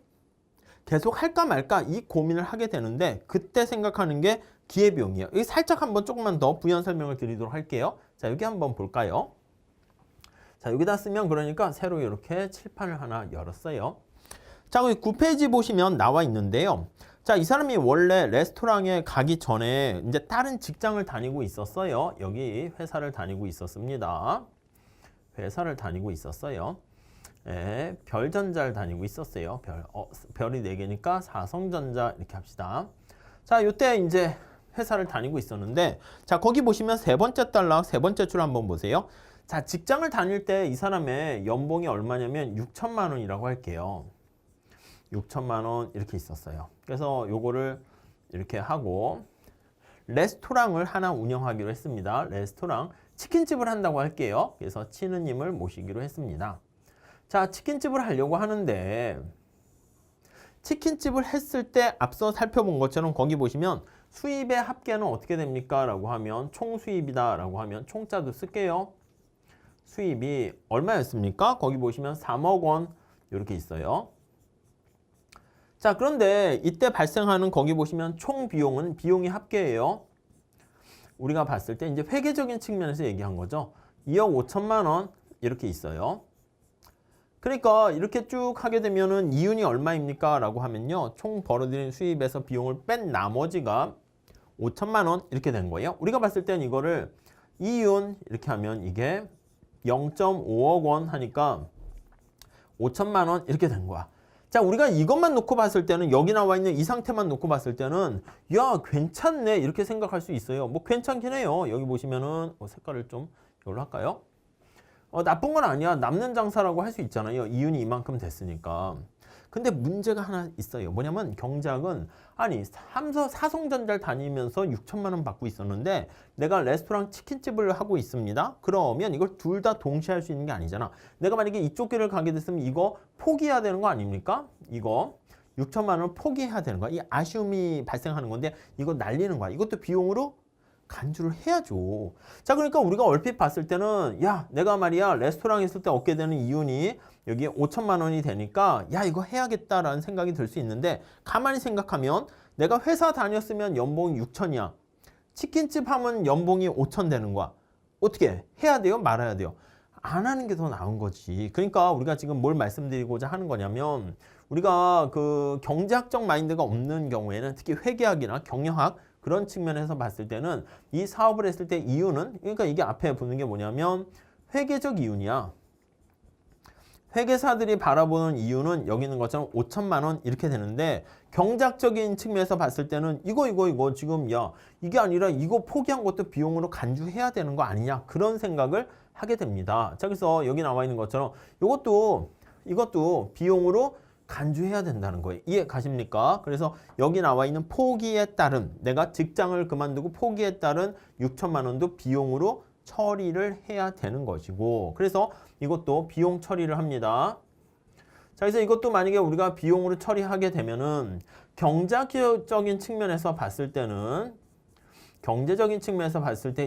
계속 할까 말까 이 고민을 하게 되는데 그때 생각하는 게 기회비용이에요. 여기 살짝 한번 조금만 더 부연 설명을 드리도록 할게요. 자, 여기 한번 볼까요? 자, 여기다 쓰면 그러니까 새로 이렇게 칠판을 하나 열었어요. 자, 여기 9페이지 보시면 나와 있는데요. 자, 이 사람이 원래 레스토랑에 가기 전에 이제 다른 직장을 다니고 있었어요. 여기 회사를 다니고 있었습니다. 예, 별전자를 다니고 있었어요. 별이 4개니까 사성전자 이렇게 합시다. 자, 요때 이제 회사를 다니고 있었는데 자, 거기 보시면 세 번째 단락, 세 번째 줄 한번 보세요. 자, 직장을 다닐 때 이 사람의 연봉이 얼마냐면 6천만 원이라고 할게요. 6천만 원 이렇게 있었어요. 그래서 요거를 이렇게 하고 레스토랑을 하나 운영하기로 했습니다. 레스토랑 치킨집을 한다고 할게요. 그래서 치느님을 모시기로 했습니다. 자, 치킨집을 하려고 하는데 치킨집을 했을 때 앞서 살펴본 것처럼 거기 보시면 수입의 합계는 어떻게 됩니까? 라고 하면 총수입이다 라고 하면 총자도 쓸게요. 수입이 얼마였습니까? 거기 보시면 3억 원 이렇게 있어요. 자, 그런데 이때 발생하는 거기 보시면 총 비용은 비용이 합계예요. 우리가 봤을 때 이제 회계적인 측면에서 얘기한 거죠. 2억 5천만 원 이렇게 있어요. 그러니까 이렇게 쭉 하게 되면은 이윤이 얼마입니까? 라고 하면요. 총 벌어들인 수입에서 비용을 뺀 나머지가 5천만 원 이렇게 된 거예요. 우리가 봤을 땐 이거를 이윤 이렇게 하면 이게 0.5억 원 하니까 5천만 원 이렇게 된 거야. 자, 우리가 이것만 놓고 봤을 때는 여기 나와 있는 이 상태만 놓고 봤을 때는 야, 괜찮네 이렇게 생각할 수 있어요. 뭐 괜찮긴 해요. 여기 보시면은 색깔을 좀 이걸로 할까요? 나쁜 건 아니야. 남는 장사라고 할 수 있잖아요. 이윤이 이만큼 됐으니까. 근데 문제가 하나 있어요. 뭐냐면 경제학은 아니 사성전자를 다니면서 6천만 원 받고 있었는데 내가 레스토랑 치킨집을 하고 있습니다. 그러면 이걸 둘 다 동시에 할 수 있는 게 아니잖아. 내가 만약에 이쪽 길을 가게 됐으면 이거 포기해야 되는 거 아닙니까? 이거 6천만 원을 포기해야 되는 거야. 이 아쉬움이 발생하는 건데 이거 날리는 거야. 이것도 비용으로 간주를 해야죠. 자, 그러니까 우리가 얼핏 봤을 때는 야, 내가 말이야 레스토랑에 있을 때 얻게 되는 이윤이 여기에 5천만 원이 되니까 야, 이거 해야겠다라는 생각이 들 수 있는데 가만히 생각하면 내가 회사 다녔으면 연봉이 6천이야. 치킨집 하면 연봉이 5천 되는 거야. 어떻게 해야 돼요? 말아야 돼요? 안 하는 게 더 나은 거지. 그러니까 우리가 지금 뭘 말씀드리고자 하는 거냐면 우리가 그 경제학적 마인드가 없는 경우에는 특히 회계학이나 경영학 그런 측면에서 봤을 때는 이 사업을 했을 때 이윤은 그러니까 이게 앞에 보는 게 뭐냐면 회계적 이윤이야. 회계사들이 바라보는 이윤은 여기 있는 것처럼 5천만 원 이렇게 되는데 경제학적인 측면에서 봤을 때는 이거 지금 야 이게 아니라 이거 포기한 것도 비용으로 간주해야 되는 거 아니냐 그런 생각을 하게 됩니다. 자, 그래서 여기 나와 있는 것처럼 이것도 비용으로 간주해야 된다는 거예요. 이해 가십니까? 그래서 여기 나와 있는 포기에 따른 내가 직장을 그만두고 포기에 따른 6천만 원도 비용으로 처리를 해야 되는 것이고 그래서 이것도 비용 처리를 합니다. 자, 그래서 이것도 만약에 우리가 비용으로 처리하게 되면은 경제적인 측면에서 봤을 때는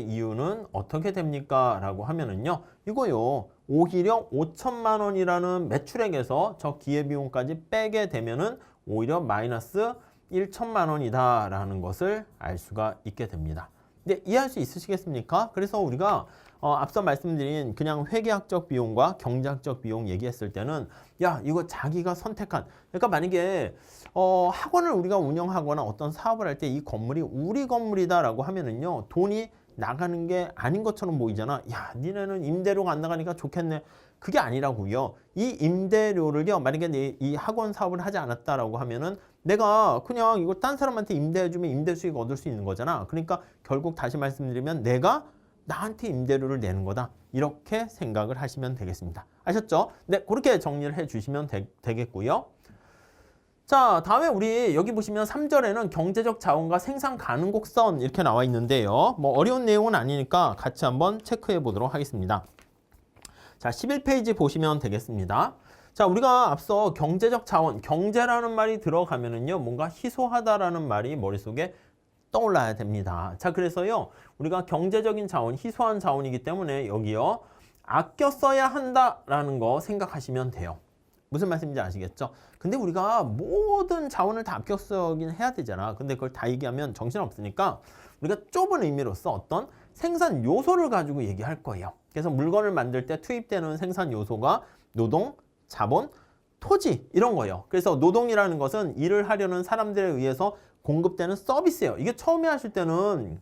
이유는 어떻게 됩니까? 라고 하면은요. 이거요. 오히려 5천만 원이라는 매출액에서 저 기회비용까지 빼게 되면은 오히려 마이너스 1천만 원이다 라는 것을 알 수가 있게 됩니다. 네, 이해할 수 있으시겠습니까? 그래서 우리가 앞서 말씀드린 그냥 회계학적 비용과 경제학적 비용 얘기했을 때는 야, 이거 자기가 선택한 그러니까 만약에 학원을 우리가 운영하거나 어떤 사업을 할 때 이 건물이 우리 건물이다라고 하면은요. 돈이 나가는 게 아닌 것처럼 보이잖아. 야, 니네는 임대료가 안 나가니까 좋겠네. 그게 아니라고요. 이 임대료를요. 만약에 이 학원 사업을 하지 않았다라고 하면은 내가 그냥 이거 딴 사람한테 임대해주면 임대 수익 얻을 수 있는 거잖아. 그러니까 결국 다시 말씀드리면 내가 나한테 임대료를 내는 거다. 이렇게 생각을 하시면 되겠습니다. 아셨죠? 네, 그렇게 정리를 해주시면 되겠고요. 자, 다음에 우리 여기 보시면 3절에는 경제적 자원과 생산 가능곡선 이렇게 나와 있는데요. 뭐 어려운 내용은 아니니까 같이 한번 체크해 보도록 하겠습니다. 자, 11페이지 보시면 되겠습니다. 자, 우리가 앞서 경제적 자원, 경제라는 말이 들어가면은요, 뭔가 희소하다라는 말이 머릿속에 떠올라야 됩니다. 자, 그래서요, 우리가 경제적인 자원, 희소한 자원이기 때문에 여기요, 아껴 써야 한다라는 거 생각하시면 돼요. 무슨 말씀인지 아시겠죠? 근데 우리가 모든 자원을 다 아껴 쓰긴 해야 되잖아. 근데 그걸 다 얘기하면 정신없으니까 우리가 좁은 의미로서 어떤 생산 요소를 가지고 얘기할 거예요. 그래서 물건을 만들 때 투입되는 생산 요소가 노동, 자본, 토지 이런 거예요. 그래서 노동이라는 것은 일을 하려는 사람들에 의해서 공급되는 서비스예요. 이게 처음에 하실 때는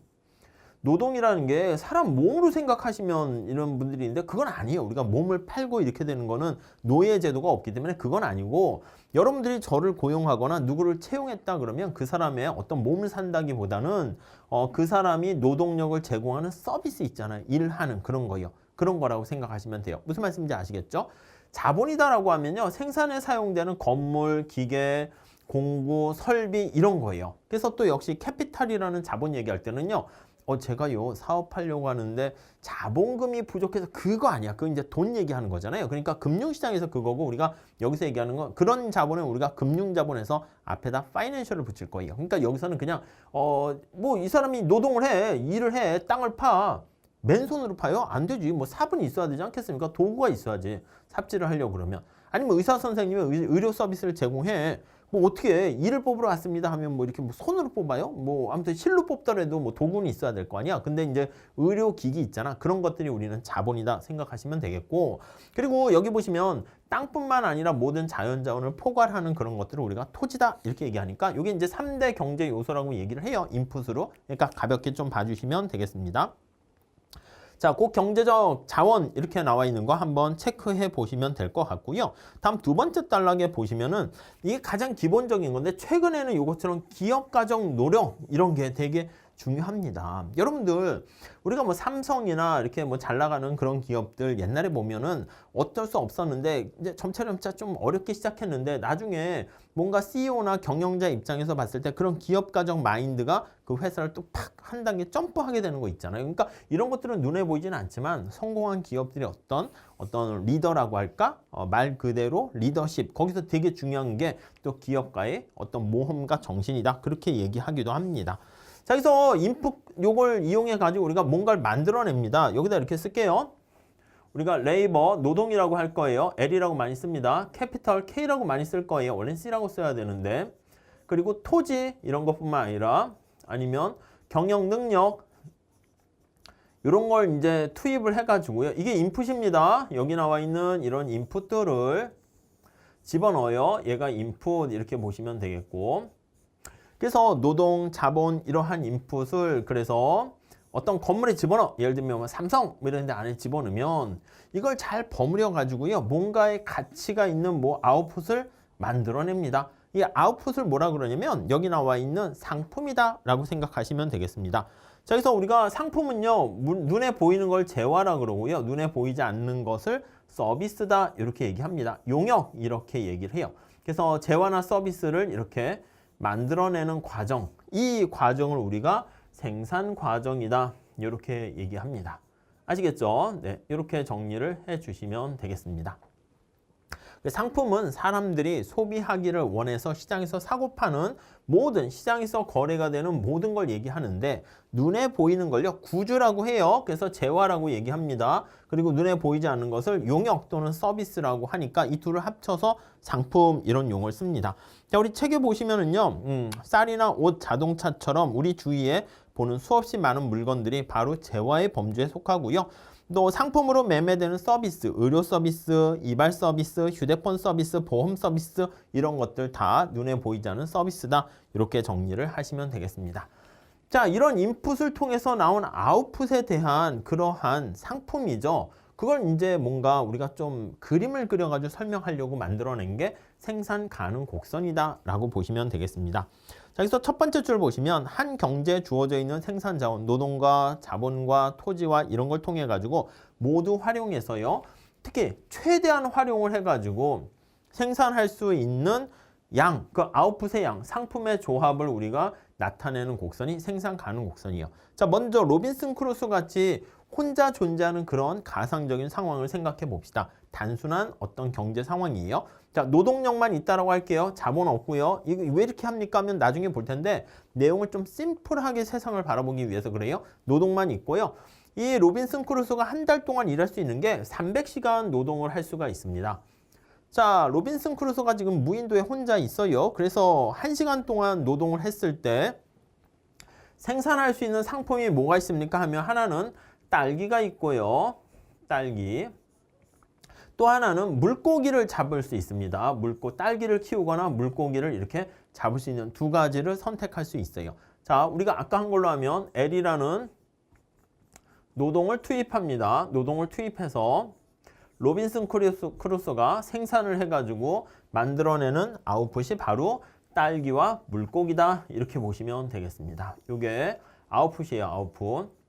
노동이라는 게 사람 몸으로 생각하시면 이런 분들이 있는데 그건 아니에요. 우리가 몸을 팔고 이렇게 되는 거는 노예 제도가 없기 때문에 그건 아니고 여러분들이 저를 고용하거나 누구를 채용했다 그러면 그 사람의 어떤 몸을 산다기보다는 그 사람이 노동력을 제공하는 서비스 있잖아요. 일을 하는 그런 거예요. 그런 거라고 생각하시면 돼요. 무슨 말씀인지 아시겠죠? 자본이다라고 하면요. 생산에 사용되는 건물, 기계, 공구, 설비 이런 거예요. 그래서 또 역시 캐피탈이라는 자본 얘기할 때는요. 제가요 사업하려고 하는데 자본금이 부족해서 그거 아니야. 그거 이제 돈 얘기하는 거잖아요. 그러니까 금융시장에서 그거고 우리가 여기서 얘기하는 건 그런 자본은 우리가 금융자본에서 앞에다 파이낸셜을 붙일 거예요. 그러니까 여기서는 그냥 뭐 이 사람이 노동을 해, 일을 해, 땅을 파. 맨손으로 파요? 안 되지. 뭐 삽은 있어야 되지 않겠습니까? 도구가 있어야지. 삽질을 하려고 그러면. 아니면 의사 선생님이 의료 서비스를 제공해. 뭐 어떻게 이를 뽑으러 왔습니다 하면 뭐 이렇게 뭐 손으로 뽑아요? 뭐 아무튼 실로 뽑더라도 뭐 도구는 있어야 될 거 아니야. 근데 이제 의료기기 있잖아. 그런 것들이 우리는 자본이다 생각하시면 되겠고 그리고 여기 보시면 땅뿐만 아니라 모든 자연자원을 포괄하는 그런 것들을 우리가 토지다 이렇게 얘기하니까 이게 이제 3대 경제 요소라고 얘기를 해요. 인풋으로. 그러니까 가볍게 좀 봐주시면 되겠습니다. 자, 꼭 경제적 자원 이렇게 나와 있는 거 한번 체크해 보시면 될 것 같고요. 다음 두 번째 단락에 보시면은 이게 가장 기본적인 건데 최근에는 이것처럼 기업가정 노력 이런 게 되게 중요합니다. 여러분들 우리가 뭐 삼성이나 이렇게 뭐 잘 나가는 그런 기업들 옛날에 보면은 어쩔 수 없었는데 이제 점차점차 좀 어렵게 시작했는데 나중에 뭔가 CEO나 경영자 입장에서 봤을 때 그런 기업가적 마인드가 그 회사를 또 팍 한 단계 점프하게 되는 거 있잖아요. 그러니까 이런 것들은 눈에 보이지는 않지만 성공한 기업들의 어떤 리더라고 할까? 말 그대로 리더십. 거기서 되게 중요한 게 또 기업가의 어떤 모험가 정신이다. 그렇게 얘기하기도 합니다. 자, 그래서 인풋 요걸 이용해 가지고 우리가 뭔가를 만들어냅니다. 여기다 이렇게 쓸게요. 우리가 레이버, 노동이라고 할 거예요. L이라고 많이 씁니다. 캐피털 K라고 많이 쓸 거예요. 원래는 C라고 써야 되는데. 그리고 토지 이런 것뿐만 아니라 아니면 경영 능력 이런 걸 이제 투입을 해가지고요. 이게 인풋입니다. 여기 나와 있는 이런 인풋들을 집어넣어요. 얘가 인풋 이렇게 보시면 되겠고. 그래서 노동, 자본 이러한 인풋을 그래서 어떤 건물에 집어넣어. 예를 들면 뭐 삼성 이런 데 안에 집어넣으면 이걸 잘 버무려 가지고요. 뭔가의 가치가 있는 뭐 아웃풋을 만들어냅니다. 이 아웃풋을 뭐라 그러냐면 여기 나와 있는 상품이다 라고 생각하시면 되겠습니다. 자, 그래서 우리가 상품은요. 눈에 보이는 걸 재화라 그러고요. 눈에 보이지 않는 것을 서비스다 이렇게 얘기합니다. 용역 이렇게 얘기를 해요. 그래서 재화나 서비스를 이렇게 만들어내는 과정, 이 과정을 우리가 생산 과정이다 이렇게 얘기합니다. 아시겠죠? 네, 이렇게 정리를 해주시면 되겠습니다. 상품은 사람들이 소비하기를 원해서 시장에서 사고 파는 모든 시장에서 거래가 되는 모든 걸 얘기하는데 눈에 보이는 걸요 구주라고 해요. 그래서 재화라고 얘기합니다. 그리고 눈에 보이지 않는 것을 용역 또는 서비스라고 하니까 이 둘을 합쳐서 상품 이런 용어를 씁니다. 자, 우리 책에 보시면은요 쌀이나 옷, 자동차처럼 우리 주위에 보는 수없이 많은 물건들이 바로 재화의 범주에 속하고요. 또 상품으로 매매되는 서비스, 의료 서비스, 이발 서비스, 휴대폰 서비스, 보험 서비스 이런 것들 다 눈에 보이지 않는 서비스다. 이렇게 정리를 하시면 되겠습니다. 자, 이런 인풋을 통해서 나온 아웃풋에 대한 그러한 상품이죠. 그걸 이제 뭔가 우리가 좀 그림을 그려가지고 설명하려고 만들어낸 게 생산 가능 곡선이다 라고 보시면 되겠습니다. 자, 여기서 첫 번째 줄 보시면 한 경제에 주어져 있는 생산 자원, 노동과 자본과 토지와 이런 걸 통해 가지고 모두 활용해서요. 특히 최대한 활용을 해 가지고 생산할 수 있는 양, 그 아웃풋의 양, 상품의 조합을 우리가 나타내는 곡선이 생산 가능 곡선이에요. 자, 먼저 로빈슨 크루소 같이 혼자 존재하는 그런 가상적인 상황을 생각해 봅시다. 단순한 어떤 경제 상황이에요. 자, 노동력만 있다라고 할게요. 자본 없고요. 이거 왜 이렇게 합니까 하면 나중에 볼 텐데 내용을 좀 심플하게 세상을 바라보기 위해서 그래요. 노동만 있고요. 이 로빈슨 크루소가 한 달 동안 일할 수 있는 게 300시간 노동을 할 수가 있습니다. 자, 로빈슨 크루소가 지금 무인도에 혼자 있어요. 그래서 1시간 동안 노동을 했을 때 생산할 수 있는 상품이 뭐가 있습니까 하면 하나는 딸기가 있고요. 딸기. 또 하나는 물고기를 잡을 수 있습니다. 딸기를 키우거나 물고기를 이렇게 잡을 수 있는 두 가지를 선택할 수 있어요. 자, 우리가 아까 한 걸로 하면 L이라는 노동을 투입합니다. 노동을 투입해서 로빈슨 크루소가 생산을 해가지고 만들어내는 아웃풋이 바로 딸기와 물고기다. 이렇게 보시면 되겠습니다. 이게 아웃풋이에요. 아웃풋.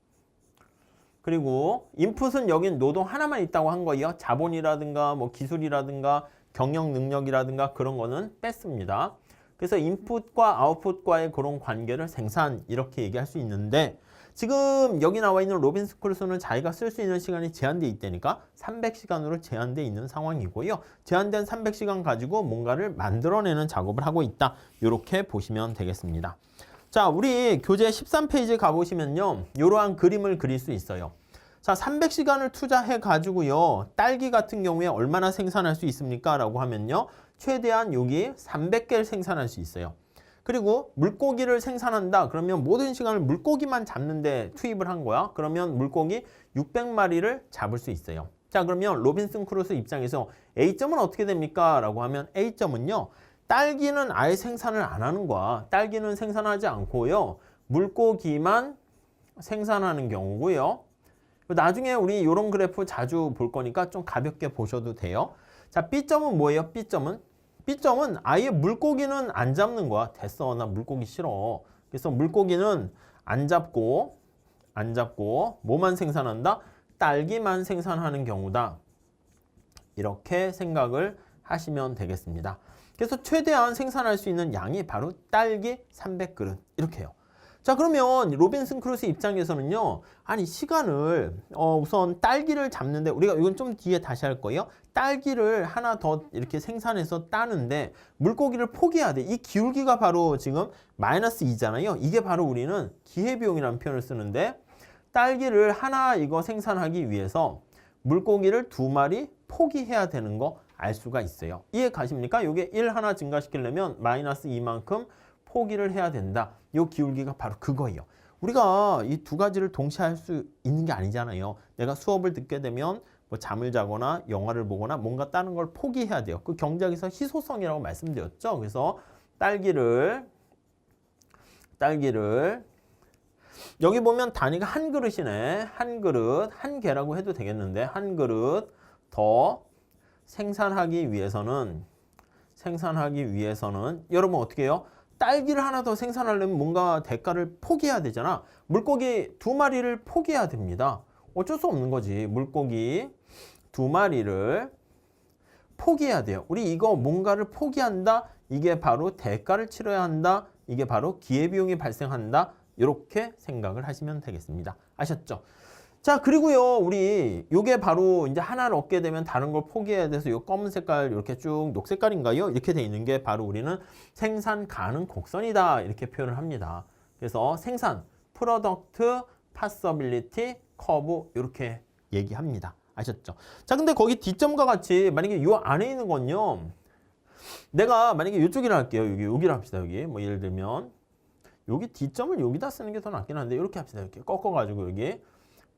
그리고 인풋은 여긴 노동 하나만 있다고 한 거예요. 자본이라든가 뭐 기술이라든가 경영 능력이라든가 그런 거는 뺐습니다. 그래서 인풋과 아웃풋과의 그런 관계를 생산 이렇게 얘기할 수 있는데 지금 여기 나와 있는 로빈슨 크루소는 자기가 쓸 수 있는 시간이 제한되어 있다니까 300시간으로 제한되어 있는 상황이고요. 제한된 300시간 가지고 뭔가를 만들어내는 작업을 하고 있다. 이렇게 보시면 되겠습니다. 자, 우리 교재 13페이지 가보시면요. 이러한 그림을 그릴 수 있어요. 자, 300시간을 투자해 가지고요. 딸기 같은 경우에 얼마나 생산할 수 있습니까? 라고 하면요. 최대한 여기 300개를 생산할 수 있어요. 그리고 물고기를 생산한다. 그러면 모든 시간을 물고기만 잡는데 투입을 한 거야. 그러면 물고기 600마리를 잡을 수 있어요. 자, 그러면 로빈슨 크루소 입장에서 A점은 어떻게 됩니까? 라고 하면 A점은요. 딸기는 아예 생산을 안 하는 거야. 딸기는 생산하지 않고요. 물고기만 생산하는 경우고요. 나중에 우리 이런 그래프 자주 볼 거니까 좀 가볍게 보셔도 돼요. 자, B점은 뭐예요? B점은 아예 물고기는 안 잡는 거야. 됐어, 나 물고기 싫어. 그래서 물고기는 안 잡고 뭐만 생산한다? 딸기만 생산하는 경우다. 이렇게 생각을 하시면 되겠습니다. 그래서 최대한 생산할 수 있는 양이 바로 딸기 300그릇 이렇게 해요. 자, 그러면 로빈슨 크루소 입장에서는요, 아니 시간을 우선 딸기를 잡는데, 우리가 이건 좀 뒤에 다시 할 거예요. 딸기를 하나 더 이렇게 생산해서 따는데 물고기를 포기해야 돼. 이 기울기가 바로 지금 마이너스 2잖아요. 이게 바로 우리는 기회비용이라는 표현을 쓰는데, 딸기를 하나 이거 생산하기 위해서 물고기를 2마리 포기해야 되는 거 알 수가 있어요. 이해 가십니까? 이게 1 하나 증가시키려면 마이너스 2만큼 포기를 해야 된다. 이 기울기가 바로 그거예요. 우리가 이 두 가지를 동시에 할 수 있는 게 아니잖아요. 내가 수업을 듣게 되면 뭐 잠을 자거나 영화를 보거나 뭔가 다른 걸 포기해야 돼요. 그 경제학에서 희소성이라고 말씀드렸죠. 그래서 딸기를 여기 보면 단위가 한 그릇이네. 한 그릇, 한 개라고 해도 되겠는데 한 그릇 더 생산하기 위해서는 여러분 어떻게 해요? 딸기를 하나 더 생산하려면 뭔가 대가를 포기해야 되잖아. 물고기 2마리를 포기해야 됩니다. 어쩔 수 없는 거지. 물고기 2마리를 포기해야 돼요. 우리 이거 뭔가를 포기한다. 이게 바로 대가를 치러야 한다. 이게 바로 기회비용이 발생한다. 이렇게 생각을 하시면 되겠습니다. 아셨죠? 자, 그리고요, 우리 요게 바로 이제 하나를 얻게 되면 다른 걸 포기해야 돼서 요 검은 색깔 이렇게 쭉 녹색깔인가요? 이렇게 돼 있는 게 바로 우리는 생산 가능 곡선이다. 이렇게 표현을 합니다. 그래서 생산, 프로덕트, 파서빌리티, 커브 이렇게 얘기합니다. 아셨죠? 자, 근데 거기 D점과 같이 만약에 요 안에 있는 건요, 내가 만약에 이쪽이라 할게요. 여기라 합시다. 여기 뭐 예를 들면 여기 D점을 여기다 쓰는 게 더 낫긴 한데 이렇게 합시다. 이렇게 꺾어가지고 여기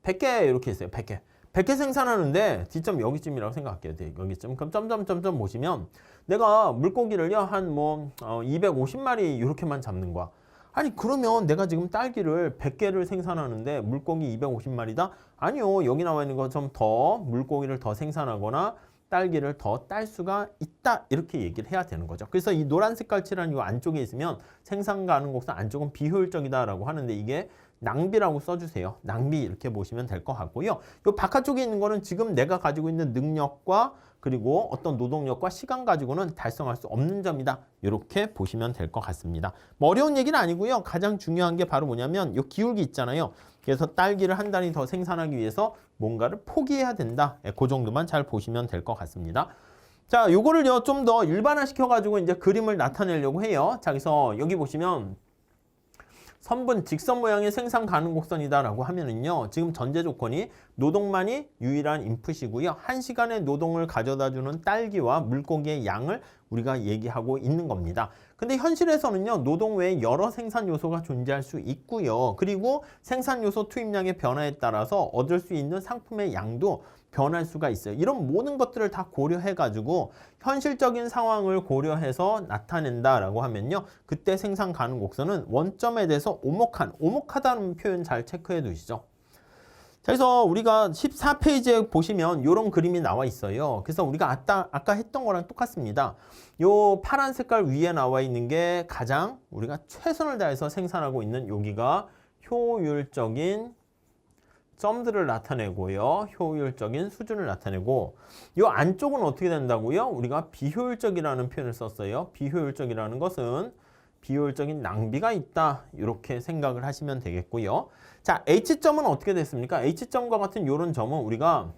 100개 이렇게 있어요. 100개 생산하는데 D점 여기쯤이라고 생각할게요. 여기쯤. 그럼 점점 보시면 내가 물고기를요 한 뭐 250마리 이렇게만 잡는 거야. 아니 그러면 내가 지금 딸기를 100개를 생산하는데 물고기 250마리다? 아니요. 여기 나와 있는 거 좀 더 물고기를 더 생산하거나 딸기를 더 딸 수가 있다. 이렇게 얘기를 해야 되는 거죠. 그래서 이 노란 색깔 칠한 이 안쪽에 있으면 생산 가능 곡선 안쪽은 비효율적이다라고 하는데 이게 낭비라고 써주세요. 낭비 이렇게 보시면 될 것 같고요. 이 바깥쪽에 있는 거는 지금 내가 가지고 있는 능력과 그리고 어떤 노동력과 시간 가지고는 달성할 수 없는 점이다. 이렇게 보시면 될 것 같습니다. 뭐 어려운 얘기는 아니고요. 가장 중요한 게 바로 뭐냐면 이 기울기 있잖아요. 그래서 딸기를 한 단위 더 생산하기 위해서 뭔가를 포기해야 된다. 그 정도만 잘 보시면 될 것 같습니다. 자, 요거를요 좀 더 일반화 시켜가지고 이제 그림을 나타내려고 해요. 자, 그래서 여기 보시면 선분 직선 모양의 생산 가능 곡선이다라고 하면은요. 지금 전제 조건이 노동만이 유일한 인풋이고요. 1시간의 노동을 가져다주는 딸기와 물고기의 양을 우리가 얘기하고 있는 겁니다. 근데 현실에서는요. 노동 외에 여러 생산 요소가 존재할 수 있고요. 그리고 생산 요소 투입량의 변화에 따라서 얻을 수 있는 상품의 양도 변할 수가 있어요. 이런 모든 것들을 다 고려해가지고 현실적인 상황을 고려해서 나타낸다라고 하면요. 그때 생산 가능 곡선은 원점에 대해서 오목하다는 표현 잘 체크해 두시죠. 자, 그래서 우리가 14페이지에 보시면 이런 그림이 나와 있어요. 그래서 우리가 아까 했던 거랑 똑같습니다. 요 파란 색깔 위에 나와 있는 게 가장 우리가 최선을 다해서 생산하고 있는 여기가 효율적인 점들을 나타내고요. 효율적인 수준을 나타내고 이 안쪽은 어떻게 된다고요? 우리가 비효율적이라는 표현을 썼어요. 비효율적이라는 것은 비효율적인 낭비가 있다. 이렇게 생각을 하시면 되겠고요. 자, H점은 어떻게 됐습니까? H점과 같은 이런 점은 우리가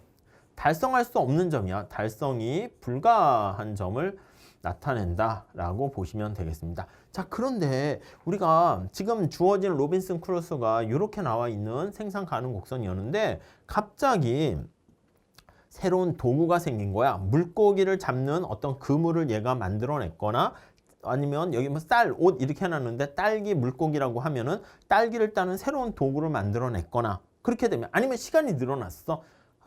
달성할 수 없는 점이야. 달성이 불가한 점을 나타낸다라고 보시면 되겠습니다. 자, 그런데 우리가 지금 주어진 로빈슨 크루소가 이렇게 나와 있는 생산 가능 곡선이었는데 갑자기 새로운 도구가 생긴 거야. 물고기를 잡는 어떤 그물을 얘가 만들어냈거나 아니면 여기 뭐 쌀, 옷 이렇게 해놨는데 딸기 물고기라고 하면은 딸기를 따는 새로운 도구를 만들어냈거나 그렇게 되면 아니면 시간이 늘어났어.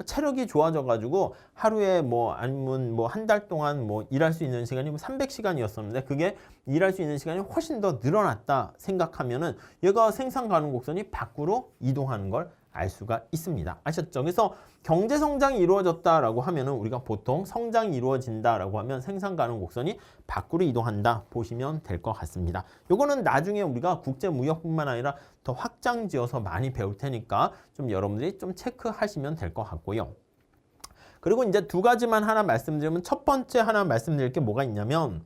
체력이 좋아져가지고 하루에 뭐 아니면 뭐 한 달 동안 뭐 일할 수 있는 시간이 300시간이었었는데 그게 일할 수 있는 시간이 훨씬 더 늘어났다 생각하면은 얘가 생산 가능 곡선이 밖으로 이동하는 걸 알 수가 있습니다. 아셨죠? 그래서 경제 성장이 이루어졌다라고 하면은 우리가 보통 성장이 이루어진다라고 하면 생산 가능 곡선이 밖으로 이동한다 보시면 될 것 같습니다. 요거는 나중에 우리가 국제 무역뿐만 아니라 더 확장지어서 많이 배울 테니까 좀 여러분들이 좀 체크하시면 될 것 같고요. 그리고 이제 두 가지만 하나 말씀드리면 첫 번째 하나 말씀드릴 게 뭐가 있냐면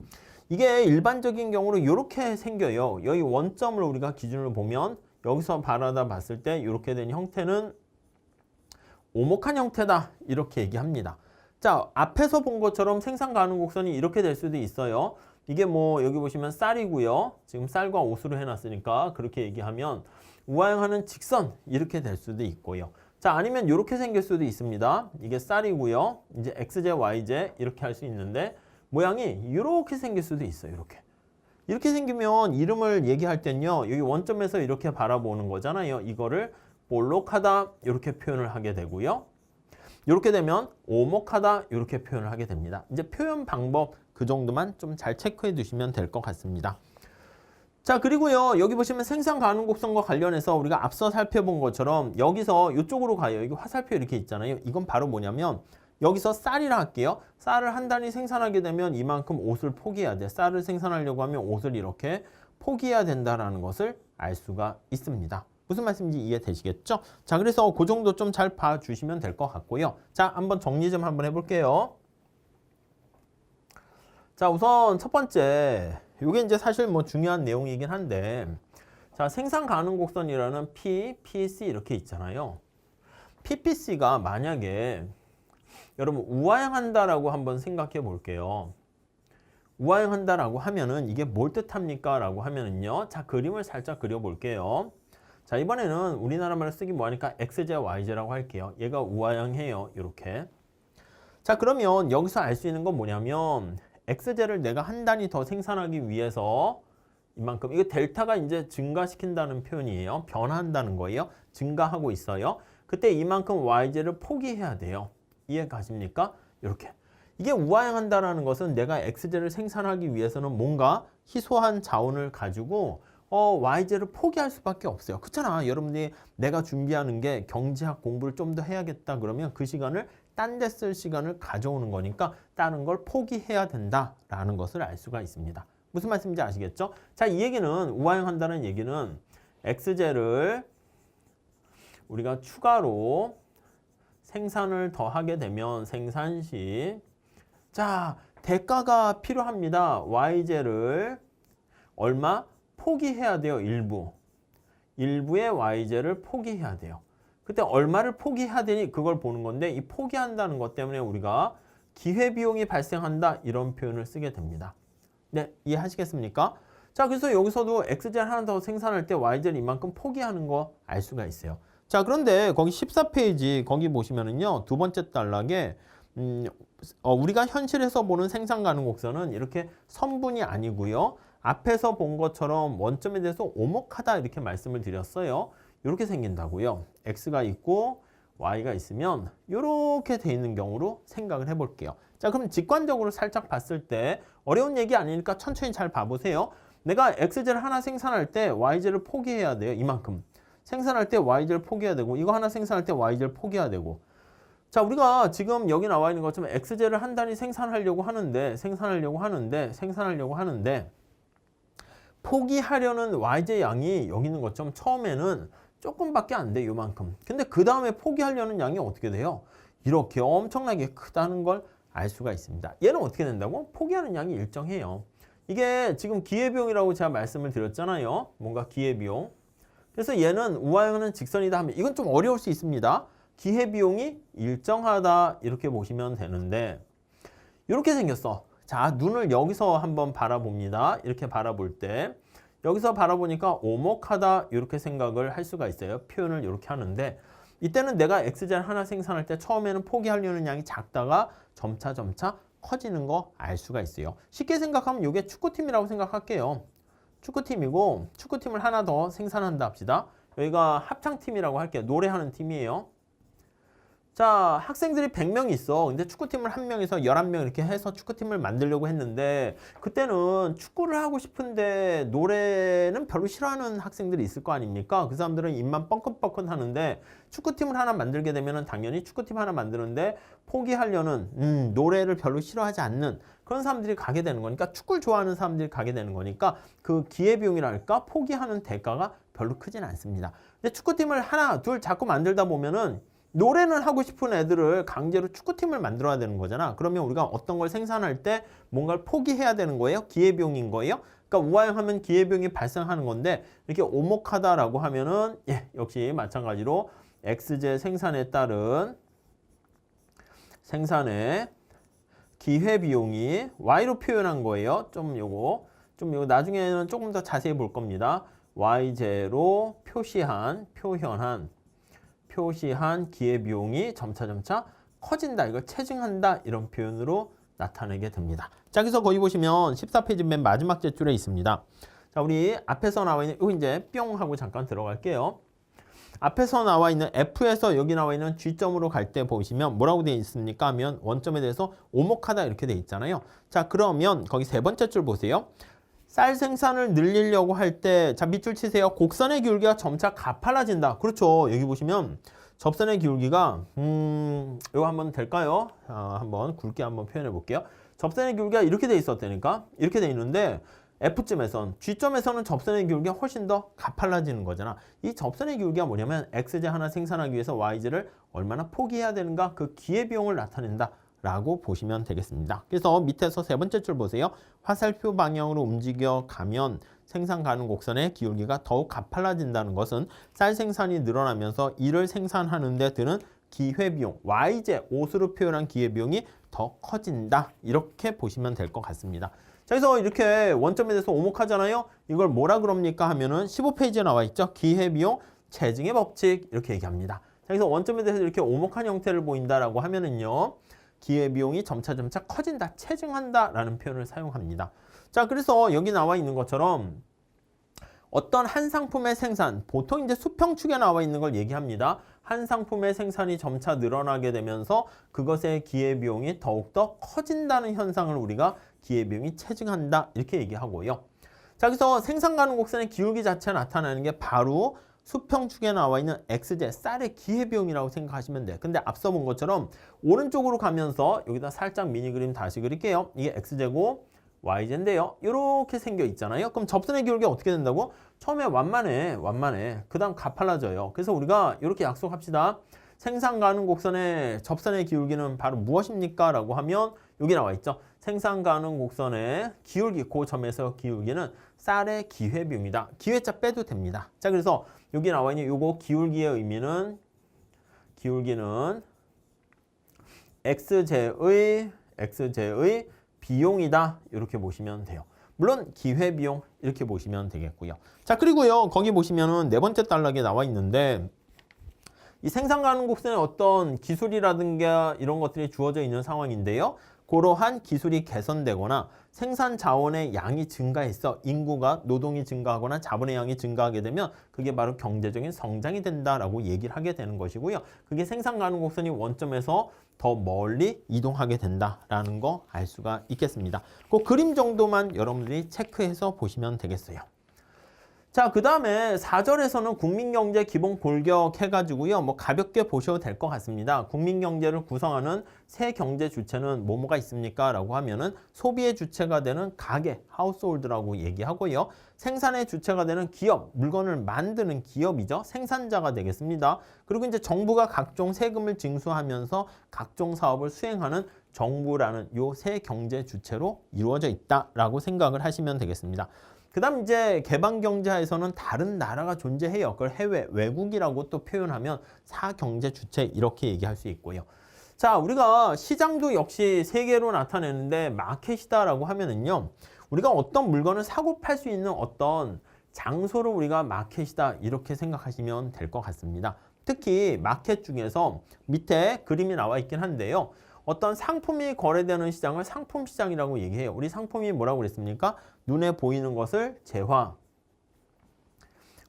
이게 일반적인 경우로 이렇게 생겨요. 여기 원점을 우리가 기준으로 보면 여기서 바라다 봤을 때 이렇게 된 형태는 오목한 형태다 이렇게 얘기합니다. 자, 앞에서 본 것처럼 생산 가능 곡선이 이렇게 될 수도 있어요. 이게 뭐 여기 보시면 쌀이고요. 지금 쌀과 옷으로 해놨으니까 그렇게 얘기하면 우하향하는 직선 이렇게 될 수도 있고요. 자, 아니면 이렇게 생길 수도 있습니다. 이게 쌀이고요. 이제 XJ, YJ 이렇게 할 수 있는데 모양이 이렇게 생길 수도 있어요. 이렇게 생기면 이름을 얘기할 땐요. 여기 원점에서 이렇게 바라보는 거잖아요. 이거를 볼록하다 이렇게 표현을 하게 되고요. 이렇게 되면 오목하다 이렇게 표현을 하게 됩니다. 이제 표현 방법 그 정도만 좀 잘 체크해 두시면 될 것 같습니다. 자, 그리고요. 여기 보시면 생산 가능 곡선과 관련해서 우리가 앞서 살펴본 것처럼 여기서 이쪽으로 가요. 여기 화살표 이렇게 있잖아요. 이건 바로 뭐냐면 여기서 쌀이라 할게요. 쌀을 한 단위 생산하게 되면 이만큼 옷을 포기해야 돼. 쌀을 생산하려고 하면 옷을 이렇게 포기해야 된다는 것을 알 수가 있습니다. 무슨 말씀인지 이해되시겠죠? 자, 그래서 그 정도 좀 잘 봐주시면 될 것 같고요. 자, 한번 정리 좀 한번 해볼게요. 자, 우선 첫 번째, 이게 이제 사실 뭐 중요한 내용이긴 한데, 자, 생산 가능 곡선이라는 P, PC 이렇게 있잖아요. PPC가 만약에 여러분 우하향한다라고 한번 생각해 볼게요. 우하향한다라고 하면은 이게 뭘 뜻합니까? 라고 하면은요. 자, 그림을 살짝 그려볼게요. 자, 이번에는 우리나라 말을 쓰기 뭐하니까 XJ, YJ라고 할게요. 얘가 우하향해요. 이렇게. 자, 그러면 여기서 알 수 있는 건 뭐냐면 XJ를 내가 한 단위 더 생산하기 위해서 이만큼, 이거 델타가 이제 증가시킨다는 표현이에요. 변화한다는 거예요. 증가하고 있어요. 그때 이만큼 YJ를 포기해야 돼요. 이해 가십니까? 이렇게. 이게 우하향한다라는 것은 내가 XJ를 생산하기 위해서는 뭔가 희소한 자원을 가지고 YJ를 포기할 수밖에 없어요. 그렇잖아. 여러분들이 내가 준비하는 게 경제학 공부를 좀 더 해야겠다 그러면 그 시간을 딴 데 쓸 시간을 가져오는 거니까 다른 걸 포기해야 된다라는 것을 알 수가 있습니다. 무슨 말씀인지 아시겠죠? 자, 이 얘기는 우하향한다는 얘기는 XJ를 우리가 추가로 생산을 더 하게 되면 생산 시 자, 대가가 필요합니다. YJ를 얼마? 포기해야 돼요. 일부의 YJ를 포기해야 돼요. 그때 얼마를 포기해야 되니 그걸 보는 건데 이 포기한다는 것 때문에 우리가 기회비용이 발생한다 이런 표현을 쓰게 됩니다. 네, 이해하시겠습니까? 자, 그래서 여기서도 XJ를 하나 더 생산할 때 YJ를 이만큼 포기하는 거 알 수가 있어요. 자, 그런데 거기 14페이지 거기 보시면은요. 두 번째 단락에 우리가 현실에서 보는 생산 가능 곡선은 이렇게 선분이 아니고요. 앞에서 본 것처럼 원점에 대해서 오목하다 이렇게 말씀을 드렸어요. 이렇게 생긴다고요. X가 있고 Y가 있으면 이렇게 돼 있는 경우로 생각을 해볼게요. 자, 그럼 직관적으로 살짝 봤을 때 어려운 얘기 아니니까 천천히 잘 봐보세요. 내가 XJ를 하나 생산할 때 YJ를 포기해야 돼요. 이만큼. 생산할 때 YJ를 포기해야 되고 이거 하나 생산할 때 YJ를 포기해야 되고 자, 우리가 지금 여기 나와 있는 것처럼 XJ를 한 단위 생산하려고 하는데 포기하려는 YJ 양이 여기 있는 것처럼 처음에는 조금밖에 안 돼, 요만큼. 근데 그 다음에 포기하려는 양이 어떻게 돼요? 이렇게 엄청나게 크다는 걸 알 수가 있습니다. 얘는 어떻게 된다고? 포기하는 양이 일정해요. 이게 지금 기회비용이라고 제가 말씀을 드렸잖아요. 뭔가 기회비용. 그래서 얘는 우하향하는 직선이다 하면 이건 좀 어려울 수 있습니다. 기회비용이 일정하다 이렇게 보시면 되는데 이렇게 생겼어. 자, 눈을 여기서 한번 바라봅니다. 이렇게 바라볼 때 여기서 바라보니까 오목하다 이렇게 생각을 할 수가 있어요. 표현을 이렇게 하는데 이때는 내가 XJ를 하나 생산할 때 처음에는 포기하려는 양이 작다가 점차 커지는 거 알 수가 있어요. 쉽게 생각하면 이게 축구팀이라고 생각할게요. 축구팀이고 축구팀을 하나 더 생산한다 합시다. 여기가 합창팀이라고 할게요. 노래하는 팀이에요. 자, 학생들이 100명이 있어. 근데 축구팀을 한 명에서 11명 이렇게 해서 축구팀을 만들려고 했는데 그때는 축구를 하고 싶은데 노래는 별로 싫어하는 학생들이 있을 거 아닙니까? 그 사람들은 입만 뻥긋뻥긋 하는데 축구팀을 하나 만들게 되면 당연히 축구팀 하나 만드는데 포기하려는 노래를 별로 싫어하지 않는 그런 사람들이 가게 되는 거니까 축구를 좋아하는 사람들이 가게 되는 거니까 그 기회비용이랄까 포기하는 대가가 별로 크진 않습니다. 근데 축구팀을 하나, 둘 자꾸 만들다 보면은 노래는 하고 싶은 애들을 강제로 축구팀을 만들어야 되는 거잖아. 그러면 우리가 어떤 걸 생산할 때 뭔가를 포기해야 되는 거예요? 기회비용인 거예요? 그러니까 우아형하면 기회비용이 발생하는 건데 이렇게 오목하다라고 하면은 역시 마찬가지로 X제 생산에 따른 생산의 기회비용이 Y로 표현한 거예요. 좀 요거 나중에는 조금 더 자세히 볼 겁니다. Y제로 표시한 기회비용이 점차 커진다. 이걸 체증한다. 이런 표현으로 나타내게 됩니다. 자, 그래서 거기 보시면 14페이지 맨 마지막 제줄에 있습니다. 자, 우리 앞에서 나와 있는 이거 이제 뿅 하고 잠깐 들어갈게요. 앞에서 나와 있는 F에서 여기 나와 있는 G점으로 갈 때 보시면 뭐라고 되어 있습니까? 하면 원점에 대해서 오목하다 이렇게 되어 있잖아요. 자, 그러면 거기 세 번째 줄 보세요. 쌀 생산을 늘리려고 할 때, 자, 밑줄 치세요. 곡선의 기울기가 점차 가팔라진다. 그렇죠. 여기 보시면 접선의 기울기가, 이거 한번 될까요? 한번 굵게 한번 표현해 볼게요. 접선의 기울기가 이렇게 돼 있었다니까? 이렇게 돼 있는데, F점에선, G점에서는 접선의 기울기가 훨씬 더 가팔라지는 거잖아. 이 접선의 기울기가 뭐냐면, X제 하나 생산하기 위해서 Y제를 얼마나 포기해야 되는가? 그 기회비용을 나타낸다. 라고 보시면 되겠습니다. 그래서 밑에서 세 번째 줄 보세요. 화살표 방향으로 움직여 가면 생산 가능 곡선의 기울기가 더욱 가팔라진다는 것은 쌀 생산이 늘어나면서 이를 생산하는 데 드는 기회비용, Y제, 옷으로 표현한 기회비용이 더 커진다. 이렇게 보시면 될 것 같습니다. 자, 그래서 이렇게 원점에 대해서 오목하잖아요. 이걸 뭐라 그럽니까 하면은 15페이지에 나와 있죠. 기회비용 체증의 법칙 이렇게 얘기합니다. 자, 그래서 원점에 대해서 이렇게 오목한 형태를 보인다라고 하면은요. 기회비용이 점차 커진다, 체증한다 라는 표현을 사용합니다. 자, 그래서 여기 나와 있는 것처럼 어떤 한 상품의 생산, 보통 이제 수평축에 나와 있는 걸 얘기합니다. 한 상품의 생산이 점차 늘어나게 되면서 그것의 기회비용이 더욱더 커진다는 현상을 우리가 기회비용이 체증한다 이렇게 얘기하고요. 자, 그래서 생산 가능 곡선의 기울기 자체가 나타나는 게 바로 수평축에 나와 있는 X제, 쌀의 기회비용이라고 생각하시면 돼요. 근데 앞서 본 것처럼 오른쪽으로 가면서 여기다 살짝 미니 그림 다시 그릴게요. 이게 X제고 Y제인데요. 이렇게 생겨 있잖아요. 그럼 접선의 기울기가 어떻게 된다고? 처음에 완만해. 그 다음 가팔라져요. 그래서 우리가 이렇게 약속합시다. 생산 가능 곡선의 접선의 기울기는 바로 무엇입니까? 라고 하면 여기 나와 있죠. 생산 가능 곡선의 기울기, 그 점에서 기울기는 쌀의 기회비용이다. 기회자 빼도 됩니다. 자, 그래서 여기 나와 있는 요거 기울기의 의미는 기울기는 X제의 비용이다. 이렇게 보시면 돼요. 물론 기회비용 이렇게 보시면 되겠고요. 자, 그리고요. 거기 보시면은 네 번째 단락에 나와 있는데 이 생산 가능 곡선의 어떤 기술이라든가 이런 것들이 주어져 있는 상황인데요. 그러한 기술이 개선되거나 생산 자원의 양이 증가해서 인구가 노동이 증가하거나 자본의 양이 증가하게 되면 그게 바로 경제적인 성장이 된다라고 얘기를 하게 되는 것이고요. 그게 생산 가능 곡선이 원점에서 더 멀리 이동하게 된다라는 거 알 수가 있겠습니다. 그 그림 정도만 여러분들이 체크해서 보시면 되겠어요. 자, 그 다음에 4절에서는 국민경제 기본 골격 해가지고요. 뭐 가볍게 보셔도 될 것 같습니다. 국민경제를 구성하는 세 경제 주체는 뭐뭐가 있습니까? 라고 하면은 소비의 주체가 되는 가게, 하우스홀드라고 얘기하고요. 생산의 주체가 되는 기업, 물건을 만드는 기업이죠. 생산자가 되겠습니다. 그리고 이제 정부가 각종 세금을 징수하면서 각종 사업을 수행하는 정부라는 요 세 경제 주체로 이루어져 있다라고 생각을 하시면 되겠습니다. 그 다음 이제 개방경제하에서는 다른 나라가 존재해요. 그걸 해외, 외국이라고 또 표현하면 사경제 주체 이렇게 얘기할 수 있고요. 자, 우리가 시장도 역시 세 개로 나타내는데 마켓이다라고 하면은요. 우리가 어떤 물건을 사고 팔 수 있는 어떤 장소를 우리가 마켓이다 이렇게 생각하시면 될 것 같습니다. 특히 마켓 중에서 밑에 그림이 나와 있긴 한데요. 어떤 상품이 거래되는 시장을 상품 시장이라고 얘기해요. 우리 상품이 뭐라고 그랬습니까? 눈에 보이는 것을 재화,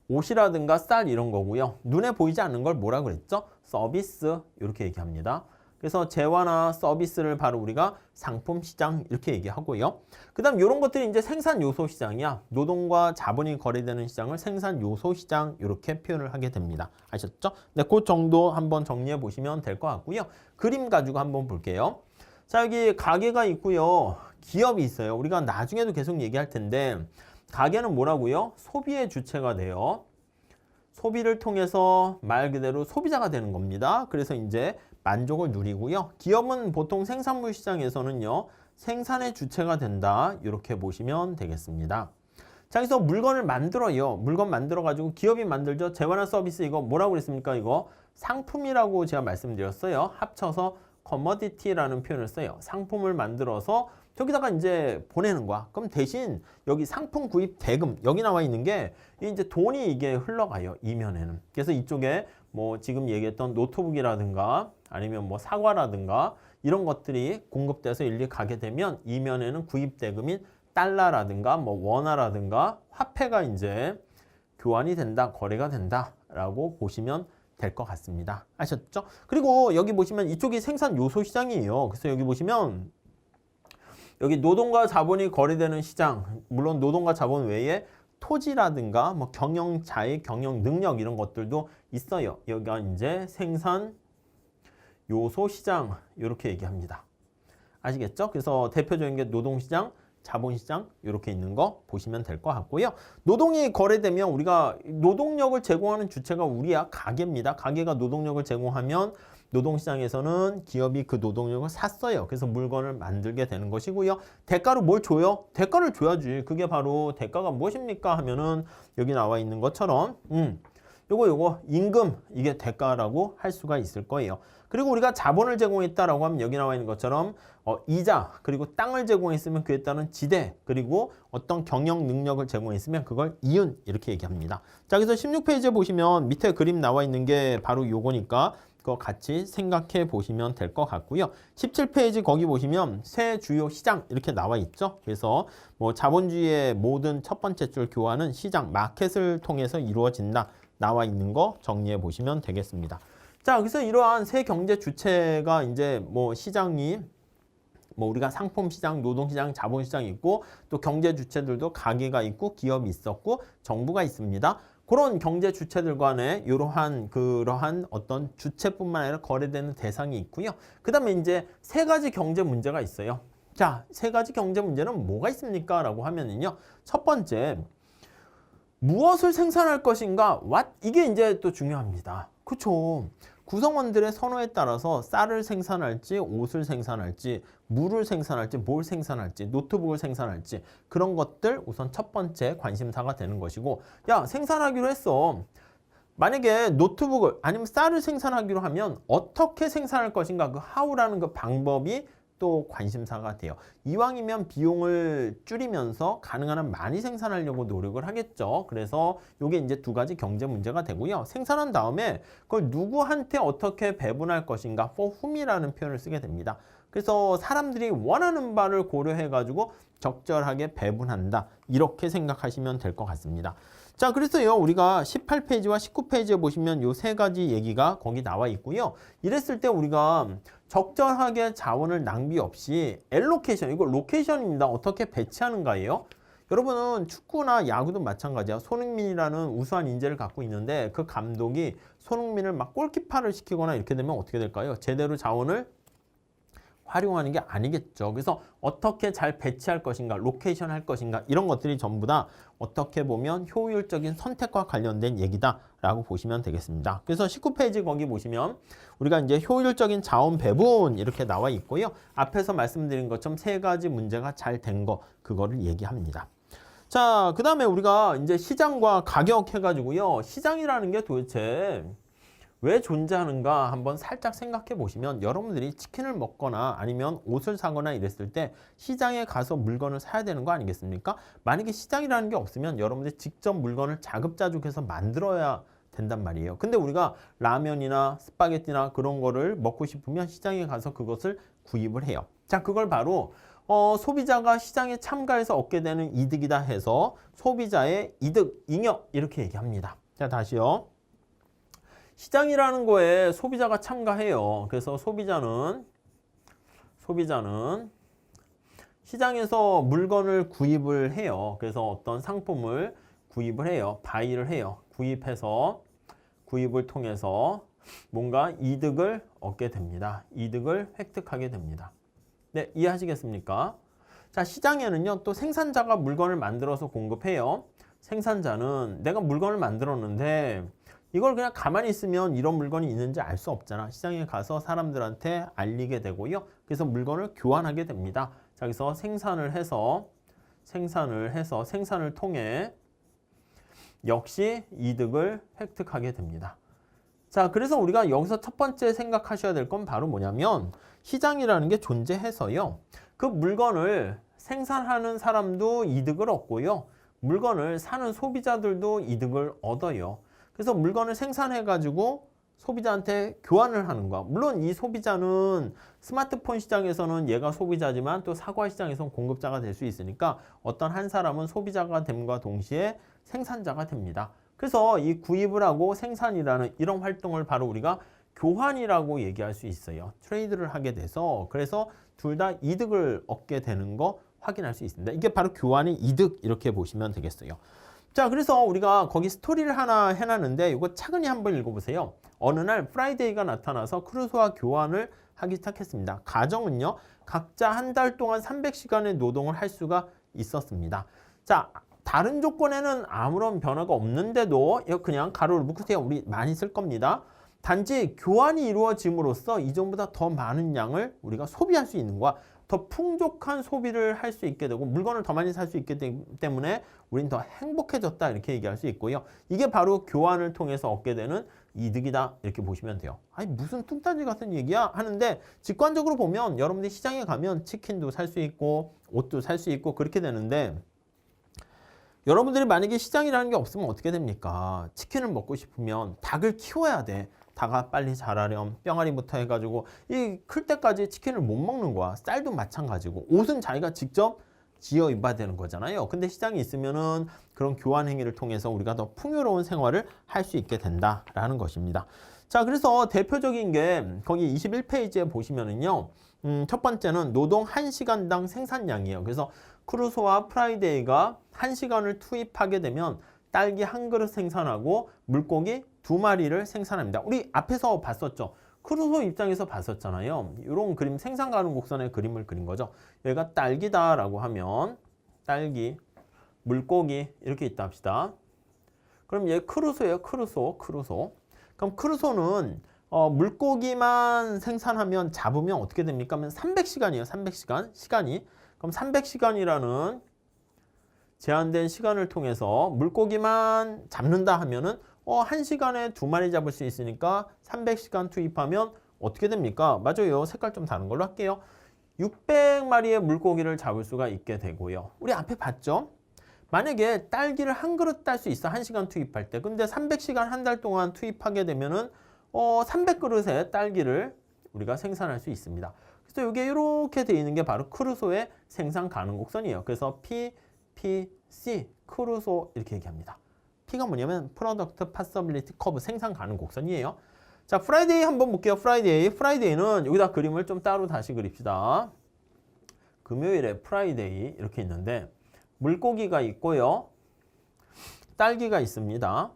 옷이라든가 쌀 이런 거고요. 눈에 보이지 않는 걸 뭐라고 그랬죠? 서비스 이렇게 얘기합니다. 그래서 재화나 서비스를 바로 우리가 상품 시장 이렇게 얘기하고요. 그 다음 이런 것들이 이제 생산 요소 시장이야. 노동과 자본이 거래되는 시장을 생산 요소 시장 이렇게 표현을 하게 됩니다. 아셨죠? 네, 그 정도 한번 정리해 보시면 될 것 같고요. 그림 가지고 한번 볼게요. 자, 여기 가게가 있고요. 기업이 있어요. 우리가 나중에도 계속 얘기할 텐데 가게는 뭐라고요? 소비의 주체가 돼요. 소비를 통해서 말 그대로 소비자가 되는 겁니다. 그래서 이제 만족을 누리고요. 기업은 보통 생산물 시장에서는요. 생산의 주체가 된다. 이렇게 보시면 되겠습니다. 자, 그래서 물건을 만들어요. 물건 만들어가지고 기업이 만들죠. 재화나 서비스 이거 뭐라고 그랬습니까? 이거 상품이라고 제가 말씀드렸어요. 합쳐서 커머디티라는 표현을 써요. 상품을 만들어서 여기다가 이제 보내는 거야. 그럼 대신 여기 상품 구입 대금 여기 나와 있는 게 이제 돈이 이게 흘러가요. 이면에는. 그래서 이쪽에 뭐 지금 얘기했던 노트북이라든가 아니면 뭐 사과라든가 이런 것들이 공급돼서 일리 가게 되면 이면에는 구입 대금인 달러라든가 뭐 원화라든가 화폐가 이제 교환이 된다, 거래가 된다라고 보시면 될 것 같습니다. 아셨죠? 그리고 여기 보시면 이쪽이 생산 요소 시장이에요. 그래서 여기 보시면 여기 노동과 자본이 거래되는 시장, 물론 노동과 자본 외에 토지라든가 뭐 경영 자의 경영 능력 이런 것들도 있어요. 여기가 이제 생산 요소 시장 이렇게 얘기합니다. 아시겠죠? 그래서 대표적인 게 노동시장, 자본시장 이렇게 있는 거 보시면 될 것 같고요. 노동이 거래되면 우리가 노동력을 제공하는 주체가 우리야 가게입니다. 가게가 노동력을 제공하면 노동시장에서는 기업이 그 노동력을 샀어요. 그래서 물건을 만들게 되는 것이고요. 대가로 뭘 줘요? 대가를 줘야지. 그게 바로 대가가 무엇입니까? 하면은 여기 나와 있는 것처럼 요거 임금 이게 대가라고 할 수가 있을 거예요. 그리고 우리가 자본을 제공했다라고 하면 여기 나와 있는 것처럼 이자 그리고 땅을 제공했으면 그에 따른 지대 그리고 어떤 경영 능력을 제공했으면 그걸 이윤 이렇게 얘기합니다. 자, 그래서 16페이지에 보시면 밑에 그림 나와 있는 게 바로 요거니까 그거 같이 생각해 보시면 될 것 같고요. 17페이지 거기 보시면 세 주요 시장 이렇게 나와 있죠. 그래서 뭐 자본주의의 모든 첫 번째 줄 교환은 시장 마켓을 통해서 이루어진다. 나와 있는 거 정리해 보시면 되겠습니다. 자, 그래서 이러한 세 경제 주체가 이제 뭐 시장이 뭐 우리가 상품 시장, 노동 시장, 자본 시장이 있고 또 경제 주체들도 가게가 있고 기업이 있었고 정부가 있습니다. 그런 경제 주체들 간에 이러한 그러한 어떤 주체뿐만 아니라 거래되는 대상이 있고요. 그다음에 이제 세 가지 경제 문제가 있어요. 자, 세 가지 경제 문제는 뭐가 있습니까? 라고 하면은요. 첫 번째 무엇을 생산할 것인가? what? 이게 이제 또 중요합니다. 그쵸? 구성원들의 선호에 따라서 쌀을 생산할지, 옷을 생산할지, 물을 생산할지, 뭘 생산할지, 노트북을 생산할지 그런 것들 우선 첫 번째 관심사가 되는 것이고 야, 생산하기로 했어. 만약에 노트북을 아니면 쌀을 생산하기로 하면 어떻게 생산할 것인가 그 how라는 그 방법이 또 관심사가 돼요. 이왕이면 비용을 줄이면서 가능한 한 많이 생산하려고 노력을 하겠죠. 그래서 이게 이제 두 가지 경제 문제가 되고요. 생산한 다음에 그걸 누구한테 어떻게 배분할 것인가 for whom이라는 표현을 쓰게 됩니다. 그래서 사람들이 원하는 바를 고려해가지고 적절하게 배분한다. 이렇게 생각하시면 될 것 같습니다. 자, 그래서요, 우리가 18페이지와 19페이지에 보시면 요 세 가지 얘기가 거기 나와 있고요. 이랬을 때 우리가 적절하게 자원을 낭비 없이 엘로케이션, 이거 로케이션입니다. 어떻게 배치하는가예요? 여러분은 축구나 야구도 마찬가지야. 손흥민이라는 우수한 인재를 갖고 있는데 그 감독이 손흥민을 막 골키퍼를 시키거나 이렇게 되면 어떻게 될까요? 제대로 자원을 활용하는 게 아니겠죠. 그래서 어떻게 잘 배치할 것인가, 로케이션 할 것인가 이런 것들이 전부 다 어떻게 보면 효율적인 선택과 관련된 얘기다라고 보시면 되겠습니다. 그래서 19페이지 거기 보시면 우리가 이제 효율적인 자원 배분 이렇게 나와 있고요. 앞에서 말씀드린 것처럼 세 가지 문제가 잘 된 거 그거를 얘기합니다. 자, 그 다음에 우리가 이제 시장과 가격 해가지고요. 시장이라는 게 도대체 왜 존재하는가 한번 살짝 생각해 보시면 여러분들이 치킨을 먹거나 아니면 옷을 사거나 이랬을 때 시장에 가서 물건을 사야 되는 거 아니겠습니까? 만약에 시장이라는 게 없으면 여러분들이 직접 물건을 자급자족해서 만들어야 된단 말이에요. 근데 우리가 라면이나 스파게티나 그런 거를 먹고 싶으면 시장에 가서 그것을 구입을 해요. 자, 그걸 바로 소비자가 시장에 참가해서 얻게 되는 이득이다 해서 소비자의 이득, 잉여 이렇게 얘기합니다. 자, 다시요. 시장이라는 거에 소비자가 참가해요. 그래서 소비자는 시장에서 물건을 구입을 해요. 그래서 어떤 상품을 구입을 해요. 바이를 해요. 구입을 통해서 뭔가 이득을 얻게 됩니다. 이득을 획득하게 됩니다. 네, 이해하시겠습니까? 자, 시장에는요, 또 생산자가 물건을 만들어서 공급해요. 생산자는 내가 물건을 만들었는데 이걸 그냥 가만히 있으면 이런 물건이 있는지 알 수 없잖아. 시장에 가서 사람들한테 알리게 되고요. 그래서 물건을 교환하게 됩니다. 자, 그래서 생산을 통해 역시 이득을 획득하게 됩니다. 자, 그래서 우리가 여기서 첫 번째 생각하셔야 될 건 바로 뭐냐면 시장이라는 게 존재해서요. 그 물건을 생산하는 사람도 이득을 얻고요. 물건을 사는 소비자들도 이득을 얻어요. 그래서 물건을 생산해가지고 소비자한테 교환을 하는 거야. 물론 이 소비자는 스마트폰 시장에서는 얘가 소비자지만 또 사과 시장에서는 공급자가 될 수 있으니까 어떤 한 사람은 소비자가 됨과 동시에 생산자가 됩니다. 그래서 이 구입을 하고 생산이라는 이런 활동을 바로 우리가 교환이라고 얘기할 수 있어요. 트레이드를 하게 돼서 그래서 둘 다 이득을 얻게 되는 거 확인할 수 있습니다. 이게 바로 교환의 이득 이렇게 보시면 되겠어요. 자, 그래서 우리가 거기 스토리를 하나 해놨는데 이거 차근히 한번 읽어보세요. 어느 날 프라이데이가 나타나서 크루소와 교환을 하기 시작했습니다. 가정은요, 각자 한 달 동안 300시간의 노동을 할 수가 있었습니다. 자, 다른 조건에는 아무런 변화가 없는데도 이거 그냥 가로를 묶으세요. 우리 많이 쓸 겁니다. 단지 교환이 이루어짐으로써 이전보다 더 많은 양을 우리가 소비할 수 있는 거야. 더 풍족한 소비를 할 수 있게 되고 물건을 더 많이 살 수 있기 때문에 우리는 더 행복해졌다 이렇게 얘기할 수 있고요. 이게 바로 교환을 통해서 얻게 되는 이득이다 이렇게 보시면 돼요. 아니 무슨 뚱딴지 같은 얘기야 하는데 직관적으로 보면 여러분들이 시장에 가면 치킨도 살 수 있고 옷도 살 수 있고 그렇게 되는데 여러분들이 만약에 시장이라는 게 없으면 어떻게 됩니까? 치킨을 먹고 싶으면 닭을 키워야 돼. 닭아 빨리 자라렴 뿅아리부터 해가지고 이 클 때까지 치킨을 못 먹는 거야. 쌀도 마찬가지고 옷은 자기가 직접 지어 입어야 되는 거잖아요. 근데 시장이 있으면은 그런 교환 행위를 통해서 우리가 더 풍요로운 생활을 할 수 있게 된다라는 것입니다. 자, 그래서 대표적인 게 거기 21페이지에 보시면은요. 첫 번째는 노동 1시간당 생산량이에요. 그래서 크루소와 프라이데이가 1시간을 투입하게 되면 딸기 한 그릇 생산하고 물고기 2마리를 생산합니다. 우리 앞에서 봤었죠. 크루소 입장에서 봤었잖아요. 이런 그림, 생산 가능 곡선의 그림을 그린 거죠. 여기가 딸기다라고 하면 딸기, 물고기 이렇게 있다 합시다. 그럼 얘 크루소예요. 크루소. 그럼 크루소는 물고기만 생산하면 잡으면 어떻게 됩니까? 하면 300시간이에요. 300시간. 시간이. 그럼 300시간이라는 제한된 시간을 통해서 물고기만 잡는다 하면은 1시간에 2마리 잡을 수 있으니까 300시간 투입하면 어떻게 됩니까? 맞아요. 색깔 좀 다른 걸로 할게요. 600마리의 물고기를 잡을 수가 있게 되고요. 우리 앞에 봤죠? 만약에 딸기를 한 그릇 딸 수 있어. 1시간 투입할 때. 근데 300시간 한 달 동안 투입하게 되면은 300그릇의 딸기를 우리가 생산할 수 있습니다. 그래서 이게 이렇게 되어 있는 게 바로 크루소의 생산 가능 곡선이에요. 그래서 PPC, 크루소 이렇게 얘기합니다. P가 뭐냐면 프로덕트 파서빌리티 커브 생산 가능 곡선이에요. 자, 프라이데이 한번 볼게요. 프라이데이는 여기다 그림을 좀 따로 다시 그립시다. 금요일에 프라이데이 이렇게 있는데 물고기가 있고요. 딸기가 있습니다.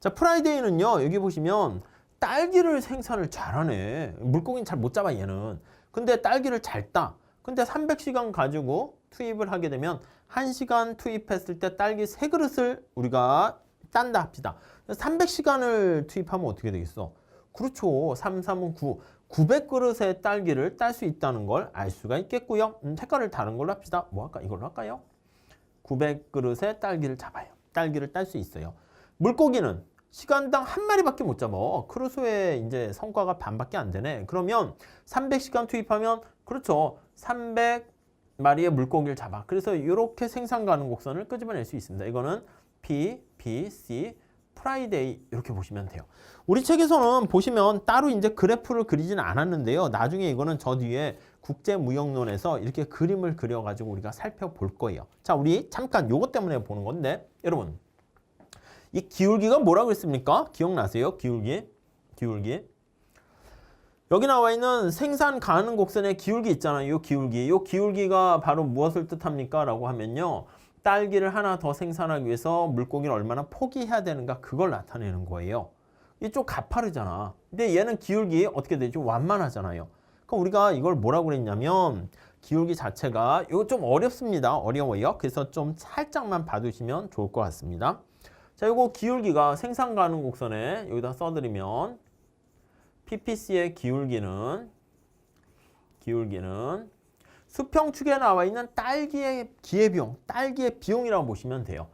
자, 프라이데이는요. 여기 보시면 딸기를 생산을 잘하네. 물고기는 잘 못 잡아 얘는. 근데 딸기를 잘 따. 근데 300시간 가지고 투입을 하게 되면 1시간 투입했을 때 딸기 3그릇을 우리가 딴다 합시다. 300시간을 투입하면 어떻게 되겠어? 그렇죠. 3, 3은 9. 900그릇의 딸기를 딸 수 있다는 걸 알 수가 있겠고요. 색깔을 다른 걸로 합시다. 뭐 할까? 이걸로 할까요? 900그릇의 딸기를 잡아요. 딸기를 딸 수 있어요. 물고기는 시간당 한 마리밖에 못 잡아. 크루소의 이제 성과가 반밖에 안 되네. 그러면 300시간 투입하면 그렇죠. 300마리의 물고기를 잡아. 그래서 이렇게 생산 가능 곡선을 끄집어낼 수 있습니다. 이거는 P, B, C, 프라이데이 이렇게 보시면 돼요. 우리 책에서는 보시면 따로 이제 그래프를 그리지는 않았는데요. 나중에 이거는 저 뒤에 국제무역론에서 이렇게 그림을 그려가지고 우리가 살펴볼 거예요. 자, 우리 잠깐 요것 때문에 보는 건데 여러분 이 기울기가 뭐라고 했습니까? 기억나세요? 기울기. 여기 나와 있는 생산 가능 곡선의 기울기 있잖아요. 이 기울기. 이 기울기가 바로 무엇을 뜻합니까? 라고 하면요. 딸기를 하나 더 생산하기 위해서 물고기를 얼마나 포기해야 되는가 그걸 나타내는 거예요. 이게 좀 가파르잖아. 근데 얘는 기울기 어떻게 되죠? 완만하잖아요. 그럼 우리가 이걸 뭐라고 그랬냐면 기울기 자체가 이거 좀 어렵습니다. 어려워요. 그래서 좀 살짝만 봐두시면 좋을 것 같습니다. 자, 이거 기울기가 생산 가능 곡선에 여기다 써드리면 PPC의 기울기는 수평축에 나와 있는 딸기의 기회비용, 딸기의 비용이라고 보시면 돼요.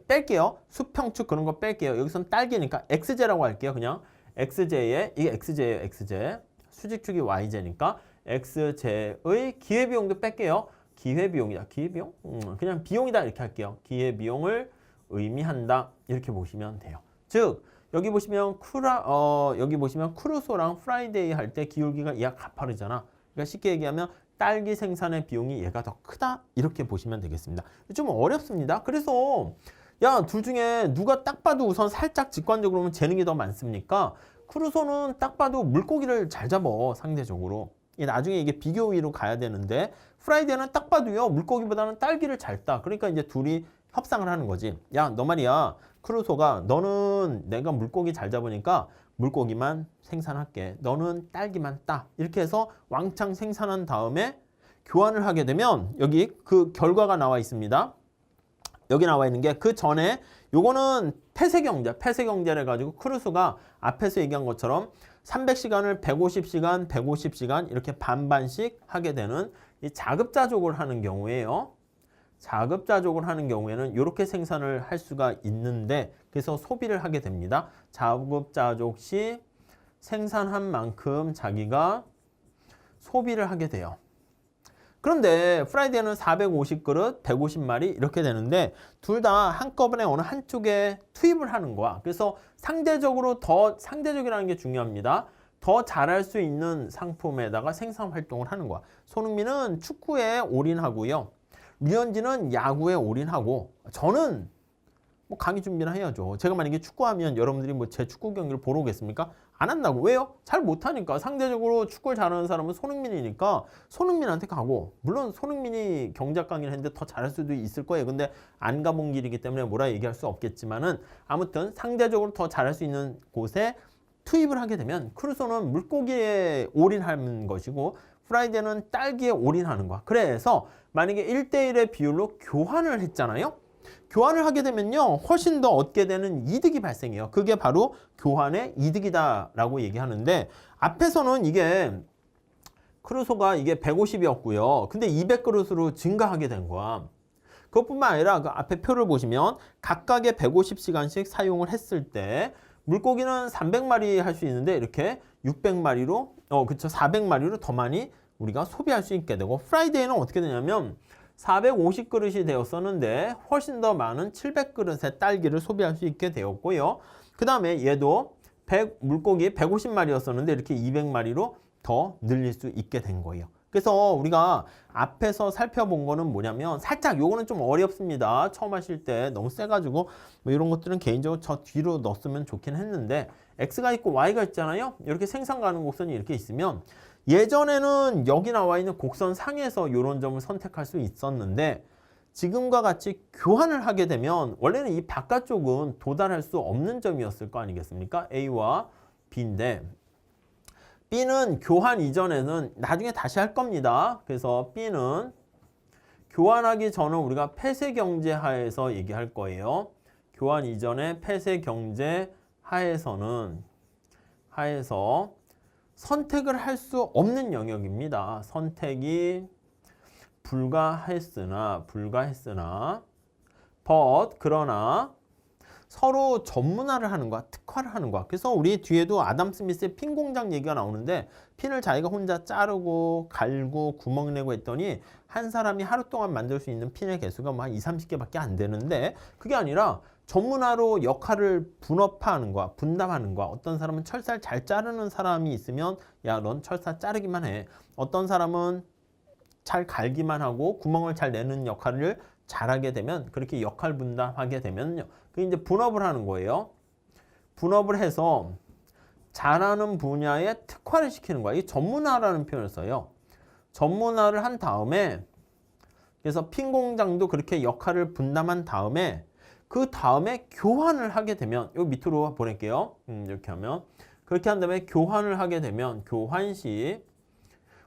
뺄게요. 수평축 그런 거 뺄게요. 여기서는 딸기니까 XJ라고 할게요. 그냥 XJ에 이게 XJ예요. XJ. 수직축이 YJ니까 XJ의 기회비용도 뺄게요. 기회비용이다. 기회비용? 그냥 비용이다 이렇게 할게요. 기회비용을 의미한다 이렇게 보시면 돼요. 즉 여기 보시면 크루소랑 프라이데이 할 때 기울기가 얘가 가파르잖아. 그러니까 쉽게 얘기하면 딸기 생산의 비용이 얘가 더 크다 이렇게 보시면 되겠습니다. 좀 어렵습니다. 그래서 야, 둘 중에 누가 딱 봐도 우선 살짝 직관적으로 보면 재능이 더 많습니까? 크루소는 딱 봐도 물고기를 잘 잡아 상대적으로. 나중에 이게 비교 위로 가야 되는데 프라이데이는 딱 봐도요 물고기보다는 딸기를 잘 따. 그러니까 이제 둘이 협상을 하는 거지. 야, 너 말이야. 크루소가 너는 내가 물고기 잘 잡으니까 물고기만 생산할게. 너는 딸기만 따. 이렇게 해서 왕창 생산한 다음에 교환을 하게 되면 여기 그 결과가 나와 있습니다. 여기 나와 있는 게 그 전에 요거는 폐쇄경제를 가지고 크루소가 앞에서 얘기한 것처럼 300시간을 150시간, 150시간 이렇게 반반씩 하게 되는 이 자급자족을 하는 경우에요. 자급자족을 하는 경우에는 이렇게 생산을 할 수가 있는데 그래서 소비를 하게 됩니다. 자급자족 시 생산한 만큼 자기가 소비를 하게 돼요. 그런데 프라이데이는 450그릇, 150마리 이렇게 되는데 둘 다 한꺼번에 어느 한쪽에 투입을 하는 거야. 그래서 상대적이라는 게 중요합니다. 더 잘할 수 있는 상품에다가 생산 활동을 하는 거야. 손흥민은 축구에 올인하고요. 류현진은 야구에 올인하고 저는 뭐 강의 준비를 해야죠. 제가 만약에 축구하면 여러분들이 뭐 제 축구 경기를 보러 오겠습니까? 안 한다고. 왜요? 잘 못하니까. 상대적으로 축구를 잘하는 사람은 손흥민이니까 손흥민한테 가고 물론 손흥민이 경작 강의를 했는데 더 잘할 수도 있을 거예요. 근데 안 가본 길이기 때문에 뭐라 얘기할 수 없겠지만은 아무튼 상대적으로 더 잘할 수 있는 곳에 투입을 하게 되면 크루소는 물고기에 올인하는 것이고 프라이데이는 딸기에 올인하는 거야. 그래서 만약에 1대1의 비율로 교환을 했잖아요. 교환을 하게 되면요 훨씬 더 얻게 되는 이득이 발생해요. 그게 바로 교환의 이득이다 라고 얘기하는데 앞에서는 이게 크루소가 이게 150이었고요 근데 200그릇으로 증가하게 된 거야. 그것뿐만 아니라 그 앞에 표를 보시면 각각의 150시간씩 사용을 했을 때 물고기는 300마리 할 수 있는데 이렇게 600마리로 400마리로 더 많이 우리가 소비할 수 있게 되고 프라이데이는 어떻게 되냐면 450그릇이 되었었는데 훨씬 더 많은 700그릇의 딸기를 소비할 수 있게 되었고요. 그 다음에 얘도 물고기 150마리였었는데 이렇게 200마리로 더 늘릴 수 있게 된 거예요. 그래서 우리가 앞에서 살펴본 거는 뭐냐면 살짝 요거는 좀 어렵습니다. 처음 하실 때 너무 세가지고 뭐 이런 것들은 개인적으로 저 뒤로 넣었으면 좋긴 했는데 X가 있고 Y가 있잖아요. 이렇게 생산 가능 곡선이 이렇게 있으면 예전에는 여기 나와 있는 곡선 상에서 이런 점을 선택할 수 있었는데 지금과 같이 교환을 하게 되면 원래는 이 바깥쪽은 도달할 수 없는 점이었을 거 아니겠습니까? A와 B인데 B는 교환 이전에는 나중에 다시 할 겁니다. 그래서 B는 교환하기 전은 우리가 폐쇄 경제 하에서 얘기할 거예요. 교환 이전에 폐쇄 경제 하에서 선택을 할 수 없는 영역입니다. 선택이 불가했으나 그러나 서로 전문화를 하는 거야. 특화를 하는 거야. 그래서 우리 뒤에도 아담 스미스의 핀 공장 얘기가 나오는데 핀을 자기가 혼자 자르고 갈고 구멍 내고 했더니 한 사람이 하루 동안 만들 수 있는 핀의 개수가 뭐 한 20-30개밖에 안 되는데 그게 아니라 전문화로 역할을 분업화하는 거야. 분담하는 거야. 어떤 사람은 철사를 잘 자르는 사람이 있으면 야, 넌 철사 자르기만 해. 어떤 사람은 잘 갈기만 하고 구멍을 잘 내는 역할을 잘하게 되면 그렇게 역할 분담하게 되면요. 그 이제 분업을 하는 거예요. 분업을 해서 잘하는 분야에 특화를 시키는 거야. 이 전문화라는 표현을 써요. 전문화를 한 다음에 그래서 핀 공장도 그렇게 역할을 분담한 다음에 그 다음에 교환을 하게 되면 요 밑으로 보낼게요. 이렇게 하면 그렇게 한 다음에 교환을 하게 되면 교환 시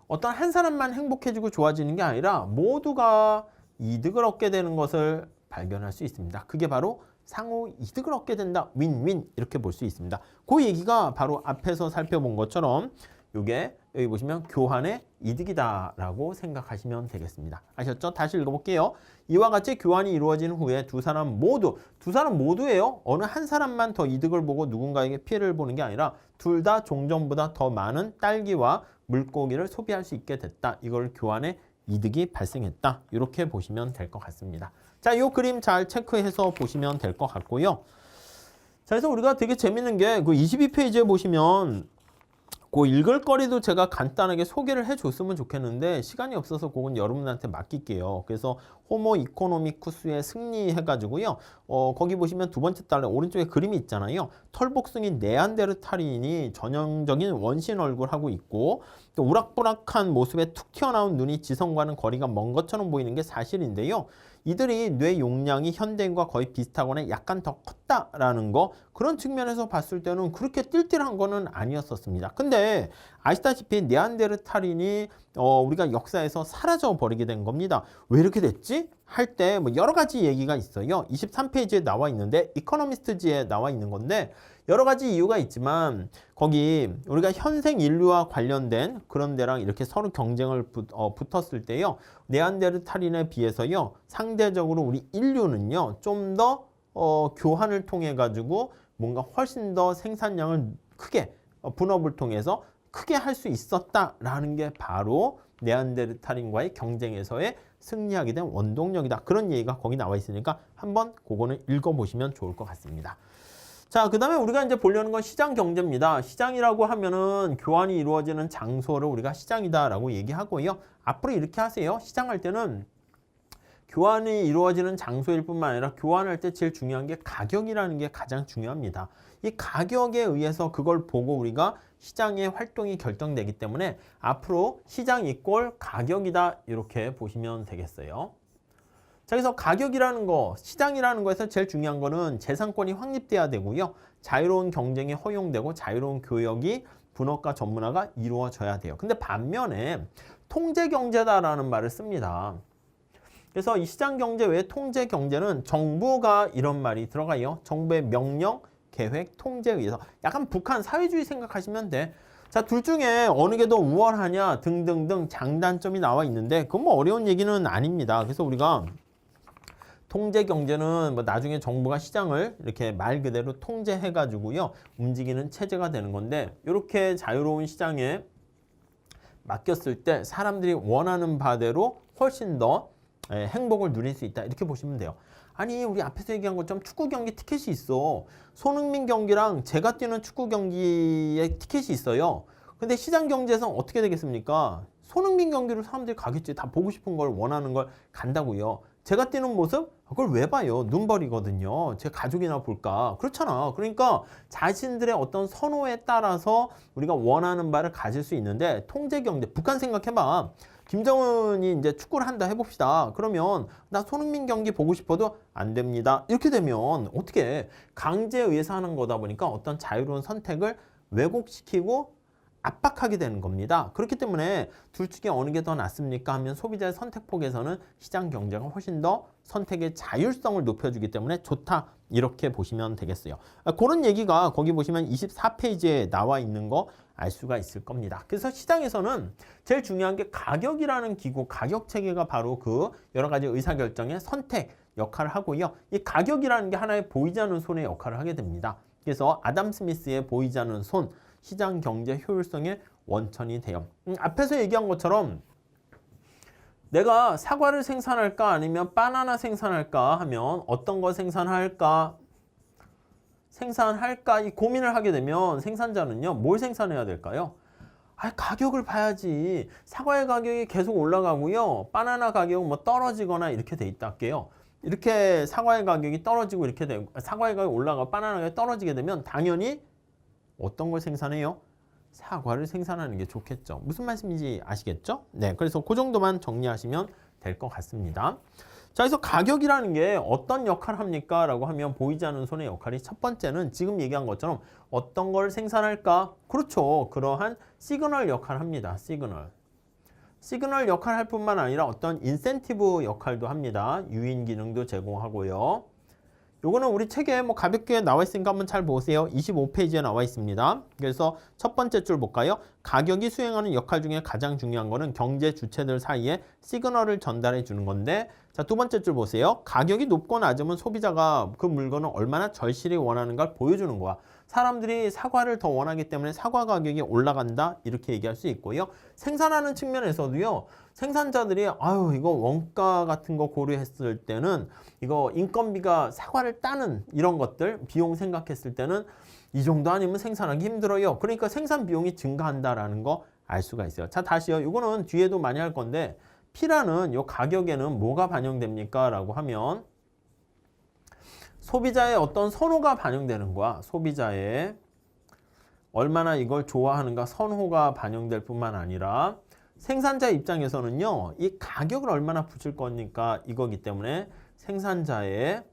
어떤 한 사람만 행복해지고 좋아지는 게 아니라 모두가 이득을 얻게 되는 것을 발견할 수 있습니다. 그게 바로 상호 이득을 얻게 된다. 윈윈 이렇게 볼 수 있습니다. 그 얘기가 바로 앞에서 살펴본 것처럼 이게 여기 보시면 교환의 이득이다 라고 생각하시면 되겠습니다. 아셨죠? 다시 읽어볼게요. 이와 같이 교환이 이루어진 후에 두 사람 모두예요. 어느 한 사람만 더 이득을 보고 누군가에게 피해를 보는 게 아니라 둘 다 종전보다 더 많은 딸기와 물고기를 소비할 수 있게 됐다. 이걸 교환의 이득이 발생했다. 이렇게 보시면 될 것 같습니다. 자, 이 그림 잘 체크해서 보시면 될 것 같고요. 자, 그래서 우리가 되게 재밌는 게 그 22페이지에 보시면 그 읽을 거리도 제가 간단하게 소개를 해줬으면 좋겠는데 시간이 없어서 그건 여러분한테 맡길게요. 그래서 호모 이코노미쿠스의 승리 해가지고요. 거기 보시면 두 번째 달에 오른쪽에 그림이 있잖아요. 털복숭이 네안데르탈인이 전형적인 원신 얼굴하고 있고 또 우락부락한 모습에 툭 튀어나온 눈이 지성과는 거리가 먼 것처럼 보이는 게 사실인데요. 이들이 뇌 용량이 현대인과 거의 비슷하거나 약간 더 컸다라는 거 그런 측면에서 봤을 때는 그렇게 띨띨한 거는 아니었었습니다. 근데 아시다시피 네안데르탈인이 우리가 역사에서 사라져 버리게 된 겁니다. 왜 이렇게 됐지? 할 때 뭐 여러 가지 얘기가 있어요. 23페이지에 나와 있는데 이코노미스트지에 나와 있는 건데 여러 가지 이유가 있지만 거기 우리가 현생 인류와 관련된 그런 데랑 이렇게 서로 경쟁을 붙었을 때요. 네안데르탈인에 비해서요. 상대적으로 우리 인류는요. 좀 더 교환을 통해 가지고 뭔가 훨씬 더 생산량을 크게 분업을 통해서 크게 할 수 있었다라는 게 바로 네안데르탈인과의 경쟁에서의 승리하게 된 원동력이다. 그런 얘기가 거기 나와 있으니까 한번 그거는 읽어보시면 좋을 것 같습니다. 자, 그 다음에 우리가 이제 보려는 건 시장 경제입니다. 시장이라고 하면은 교환이 이루어지는 장소를 우리가 시장이다라고 얘기하고요. 앞으로 이렇게 하세요. 시장할 때는 교환이 이루어지는 장소일 뿐만 아니라 교환할 때 제일 중요한 게 가격이라는 게 가장 중요합니다. 이 가격에 의해서 그걸 보고 우리가 시장의 활동이 결정되기 때문에 앞으로 시장 이꼴 가격이다 이렇게 보시면 되겠어요. 자, 그래서 가격이라는 거, 시장이라는 거에서 제일 중요한 거는 재산권이 확립돼야 되고요. 자유로운 경쟁이 허용되고 자유로운 교역이 분업과 전문화가 이루어져야 돼요. 근데 반면에 통제경제다라는 말을 씁니다. 그래서 이 시장경제 외에 통제경제는 정부가 이런 말이 들어가요. 정부의 명령, 계획, 통제에 의해서 약간 북한 사회주의 생각하시면 돼. 자, 둘 중에 어느 게 더 우월하냐 등등등 장단점이 나와 있는데 그건 뭐 어려운 얘기는 아닙니다. 그래서 우리가 통제 경제는 뭐 나중에 정부가 시장을 이렇게 말 그대로 통제해 가지고요 움직이는 체제가 되는 건데 이렇게 자유로운 시장에 맡겼을 때 사람들이 원하는 바대로 훨씬 더 행복을 누릴 수 있다 이렇게 보시면 돼요. 아니 우리 앞에서 얘기한 것처럼 축구 경기 티켓이 있어. 손흥민 경기랑 제가 뛰는 축구 경기에 티켓이 있어요. 근데 시장 경제에서 어떻게 되겠습니까? 손흥민 경기를 사람들이 가겠지. 다 보고 싶은 걸 원하는 걸 간다고요. 제가 뛰는 모습? 그걸 왜 봐요? 눈벌이거든요. 제 가족이나 볼까? 그렇잖아. 그러니까 자신들의 어떤 선호에 따라서 우리가 원하는 바를 가질 수 있는데 통제 경제, 북한 생각해봐. 김정은이 이제 축구를 한다 해봅시다. 그러면 나 손흥민 경기 보고 싶어도 안 됩니다. 이렇게 되면 어떻게 강제에 의해서 하는 거다 보니까 어떤 자유로운 선택을 왜곡시키고 압박하게 되는 겁니다. 그렇기 때문에 둘 중에 어느 게 더 낫습니까 하면 소비자의 선택폭에서는 시장 경제가 훨씬 더 선택의 자율성을 높여주기 때문에 좋다 이렇게 보시면 되겠어요. 그런 얘기가 거기 보시면 24페이지에 나와 있는 거 알 수가 있을 겁니다. 그래서 시장에서는 제일 중요한 게 가격이라는 기구, 가격 체계가 바로 그 여러 가지 의사결정의 선택 역할을 하고요. 이 가격이라는 게 하나의 보이지 않는 손의 역할을 하게 됩니다. 그래서 아담 스미스의 보이지 않는 손, 시장 경제 효율성의 원천이 돼요. 앞에서 얘기한 것처럼 내가 사과를 생산할까 아니면 바나나 생산할까 하면 어떤 거 생산할까 이 고민을 하게 되면 생산자는요 뭘 생산해야 될까요? 가격을 봐야지. 사과의 가격이 계속 올라가고요. 바나나 가격은 뭐 떨어지거나 이렇게 돼 있다 할게요. 이렇게 사과의 가격이 떨어지고 이렇게 되고 사과의 가격이 올라가고 바나나 가격이 떨어지게 되면 당연히 어떤 걸 생산해요? 사과를 생산하는 게 좋겠죠. 무슨 말씀인지 아시겠죠? 네, 그래서 그 정도만 정리하시면 될 것 같습니다. 자, 그래서 가격이라는 게 어떤 역할을 합니까? 라고 하면 보이지 않는 손의 역할이 첫 번째는 지금 얘기한 것처럼 어떤 걸 생산할까? 그렇죠. 그러한 시그널 역할을 합니다. 시그널 역할을 할 뿐만 아니라 어떤 인센티브 역할도 합니다. 유인 기능도 제공하고요. 요거는 우리 책에 뭐 가볍게 나와 있으니까 한번 잘 보세요. 25페이지에 나와 있습니다. 그래서 첫 번째 줄 볼까요? 가격이 수행하는 역할 중에 가장 중요한 거는 경제 주체들 사이에 시그널을 전달해 주는 건데, 자, 두 번째 줄 보세요. 가격이 높고 낮으면 소비자가 그 물건을 얼마나 절실히 원하는가를 보여주는 거야. 사람들이 사과를 더 원하기 때문에 사과 가격이 올라간다 이렇게 얘기할 수 있고요. 생산하는 측면에서도요. 생산자들이 이거 원가 같은 거 고려했을 때는 이거 인건비가 사과를 따는 이런 것들 비용 생각했을 때는 이 정도 아니면 생산하기 힘들어요. 그러니까 생산 비용이 증가한다라는 거 알 수가 있어요. 자, 다시요. 이거는 뒤에도 많이 할 건데 P라는 요 가격에는 뭐가 반영됩니까? 라고 하면 소비자의 어떤 선호가 반영되는 거야. 소비자의 얼마나 이걸 좋아하는가 선호가 반영될 뿐만 아니라 생산자 입장에서는요. 이 가격을 얼마나 붙일 거니까 이거기 때문에 생산자의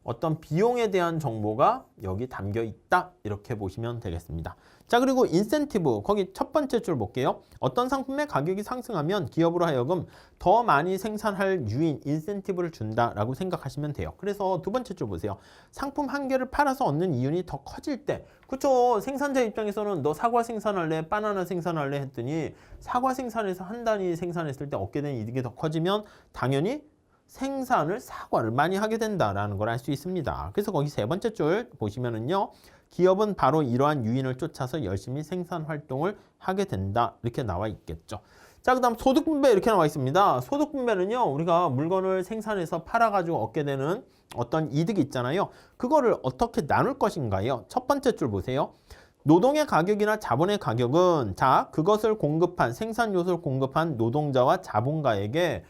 어떤 비용에 대한 정보가 여기 담겨 있다. 이렇게 보시면 되겠습니다. 자, 그리고 인센티브 거기 첫 번째 줄 볼게요. 어떤 상품의 가격이 상승하면 기업으로 하여금 더 많이 생산할 유인, 인센티브를 준다라고 생각하시면 돼요. 그래서 두 번째 줄 보세요. 상품 한 개를 팔아서 얻는 이윤이 더 커질 때, 그쵸? 생산자 입장에서는 너 사과 생산할래, 바나나 생산할래 했더니 사과 생산해서 한 단위 생산했을 때 얻게 된 이득이 더 커지면 당연히 생산을 사과를 많이 하게 된다라는 걸 알 수 있습니다. 그래서 거기 세 번째 줄 보시면은요. 기업은 바로 이러한 유인을 쫓아서 열심히 생산 활동을 하게 된다. 이렇게 나와 있겠죠. 자, 그 다음 소득 분배 이렇게 나와 있습니다. 소득 분배는요. 우리가 물건을 생산해서 팔아가지고 얻게 되는 어떤 이득이 있잖아요. 그거를 어떻게 나눌 것인가요? 첫 번째 줄 보세요. 노동의 가격이나 자본의 가격은 자, 그것을 공급한 생산 요소를 공급한 노동자와 자본가에게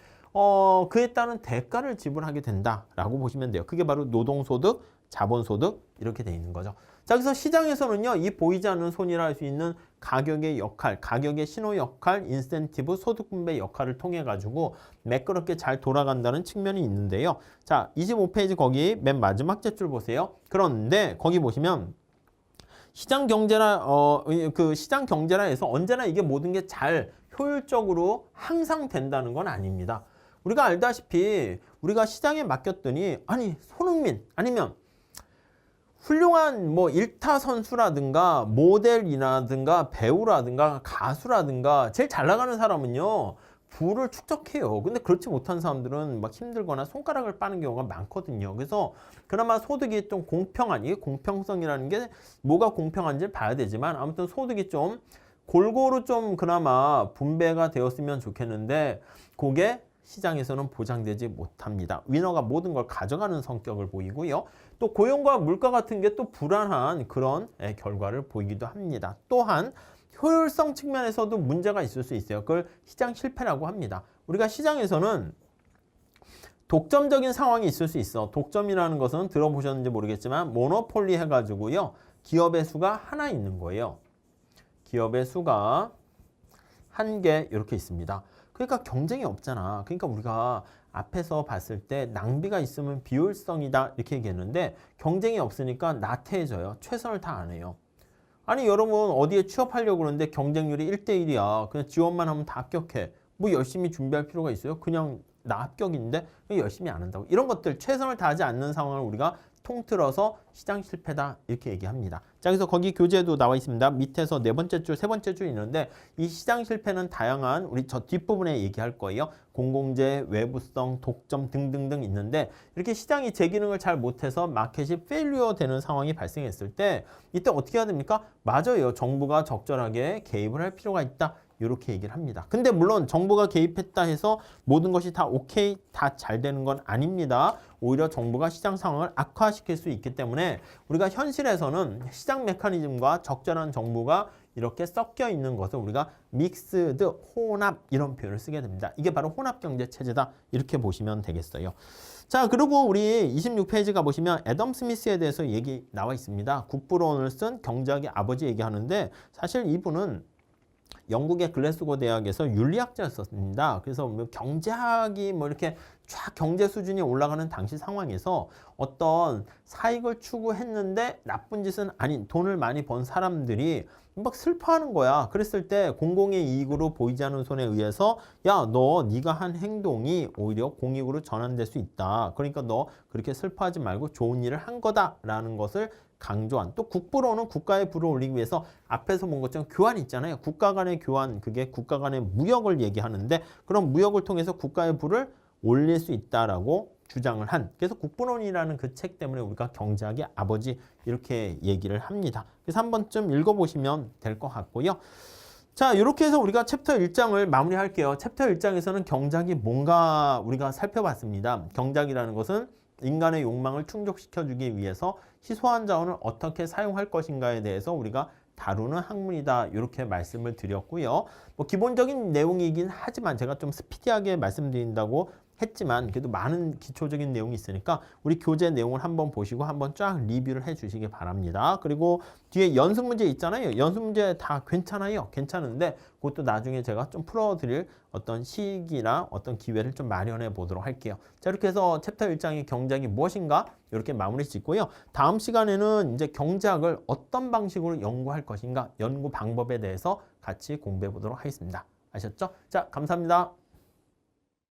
그에 따른 대가를 지불하게 된다라고 보시면 돼요. 그게 바로 노동소득, 자본소득 이렇게 돼 있는 거죠. 자, 그래서 시장에서는요, 이 보이지 않는 손이라 할 수 있는 가격의 역할, 가격의 신호 역할, 인센티브, 소득 분배 역할을 통해 가지고 매끄럽게 잘 돌아간다는 측면이 있는데요. 자, 25페이지 거기 맨 마지막 줄 보세요. 그런데 거기 보시면 시장 경제라 시장 경제라 해서 언제나 이게 모든 게 잘 효율적으로 항상 된다는 건 아닙니다. 우리가 알다시피 우리가 시장에 맡겼더니 손흥민 아니면 훌륭한 뭐 일타 선수라든가 모델이라든가 배우라든가 가수라든가 제일 잘 나가는 사람은요 부를 축적해요. 근데 그렇지 못한 사람들은 막 힘들거나 손가락을 빠는 경우가 많거든요. 그래서 그나마 소득이 좀 공평한, 이게 공평성이라는 게 뭐가 공평한지 봐야 되지만 아무튼 소득이 좀 골고루 좀 그나마 분배가 되었으면 좋겠는데 그게 시장에서는 보장되지 못합니다. 위너가 모든 걸 가져가는 성격을 보이고요. 또 고용과 물가 같은 게 또 불안한 그런 결과를 보이기도 합니다. 또한 효율성 측면에서도 문제가 있을 수 있어요. 그걸 시장 실패라고 합니다. 우리가 시장에서는 독점적인 상황이 있을 수 있어. 독점이라는 것은 들어보셨는지 모르겠지만 모노폴리 해가지고요. 기업의 수가 하나 있는 거예요. 기업의 수가 한 개 이렇게 있습니다. 그러니까 경쟁이 없잖아. 그러니까 우리가 앞에서 봤을 때 낭비가 있으면 비효율성이다 이렇게 얘기했는데 경쟁이 없으니까 나태해져요. 최선을 다 안 해요. 여러분 어디에 취업하려고 그러는데 경쟁률이 1대1이야. 그냥 지원만 하면 다 합격해. 뭐 열심히 준비할 필요가 있어요? 그냥 나 합격인데 열심히 안 한다고. 이런 것들 최선을 다하지 않는 상황을 우리가 통틀어서 시장 실패다 이렇게 얘기합니다. 자, 그래서 거기 교재도 나와 있습니다. 밑에서 네 번째 줄, 세 번째 줄 있는데 이 시장 실패는 다양한 우리 저 뒷부분에 얘기할 거예요. 공공재, 외부성, 독점 등등등 있는데 이렇게 시장이 제 기능을 잘 못해서 마켓이 페일리어 되는 상황이 발생했을 때 이때 어떻게 해야 됩니까? 맞아요. 정부가 적절하게 개입을 할 필요가 있다. 이렇게 얘기를 합니다. 근데 물론 정부가 개입했다 해서 모든 것이 다 오케이, 다 잘 되는 건 아닙니다. 오히려 정부가 시장 상황을 악화시킬 수 있기 때문에 우리가 현실에서는 시장 메커니즘과 적절한 정부가 이렇게 섞여 있는 것을 우리가 믹스드, 혼합 이런 표현을 쓰게 됩니다. 이게 바로 혼합 경제 체제다. 이렇게 보시면 되겠어요. 자, 그리고 우리 26페이지 가보시면 애덤 스미스에 대해서 얘기 나와 있습니다. 국부론을 쓴 경제학의 아버지 얘기하는데 사실 이분은 영국의 글래스고 대학에서 윤리학자였습니다. 그래서 뭐 경제학이 뭐 이렇게 쫙 경제 수준이 올라가는 당시 상황에서 어떤 사익을 추구했는데 나쁜 짓은 아닌 돈을 많이 번 사람들이 막 슬퍼하는 거야. 그랬을 때 공공의 이익으로 보이지 않는 손에 의해서 야, 네가 한 행동이 오히려 공익으로 전환될 수 있다. 그러니까 너 그렇게 슬퍼하지 말고 좋은 일을 한 거다라는 것을 강조한, 또 국부로는 국가의 부를 올리기 위해서 앞에서 본 것처럼 교환 있잖아요. 국가 간의 교환, 그게 국가 간의 무역을 얘기하는데 그런 무역을 통해서 국가의 부를 올릴 수 있다라고 주장을 한, 그래서 국부론이라는 그 책 때문에 우리가 경제학의 아버지 이렇게 얘기를 합니다. 그래서 한 번쯤 읽어보시면 될 것 같고요. 자, 이렇게 해서 우리가 챕터 1장을 마무리할게요. 챕터 1장에서는 경제학이 뭔가 우리가 살펴봤습니다. 경제학이라는 것은 인간의 욕망을 충족시켜주기 위해서 희소한 자원을 어떻게 사용할 것인가에 대해서 우리가 다루는 학문이다. 이렇게 말씀을 드렸고요. 뭐 기본적인 내용이긴 하지만 제가 좀 스피디하게 말씀드린다고 했지만 그래도 많은 기초적인 내용이 있으니까 우리 교재 내용을 한번 보시고 한번 쫙 리뷰를 해 주시기 바랍니다. 그리고 뒤에 연습 문제 있잖아요. 연습 문제 다 괜찮아요. 괜찮은데 그것도 나중에 제가 좀 풀어드릴 어떤 시기나 어떤 기회를 좀 마련해 보도록 할게요. 자, 이렇게 해서 챕터 1장의 경제학이 무엇인가 이렇게 마무리 짓고요. 다음 시간에는 이제 경제학을 어떤 방식으로 연구할 것인가, 연구 방법에 대해서 같이 공부해 보도록 하겠습니다. 아셨죠? 자, 감사합니다.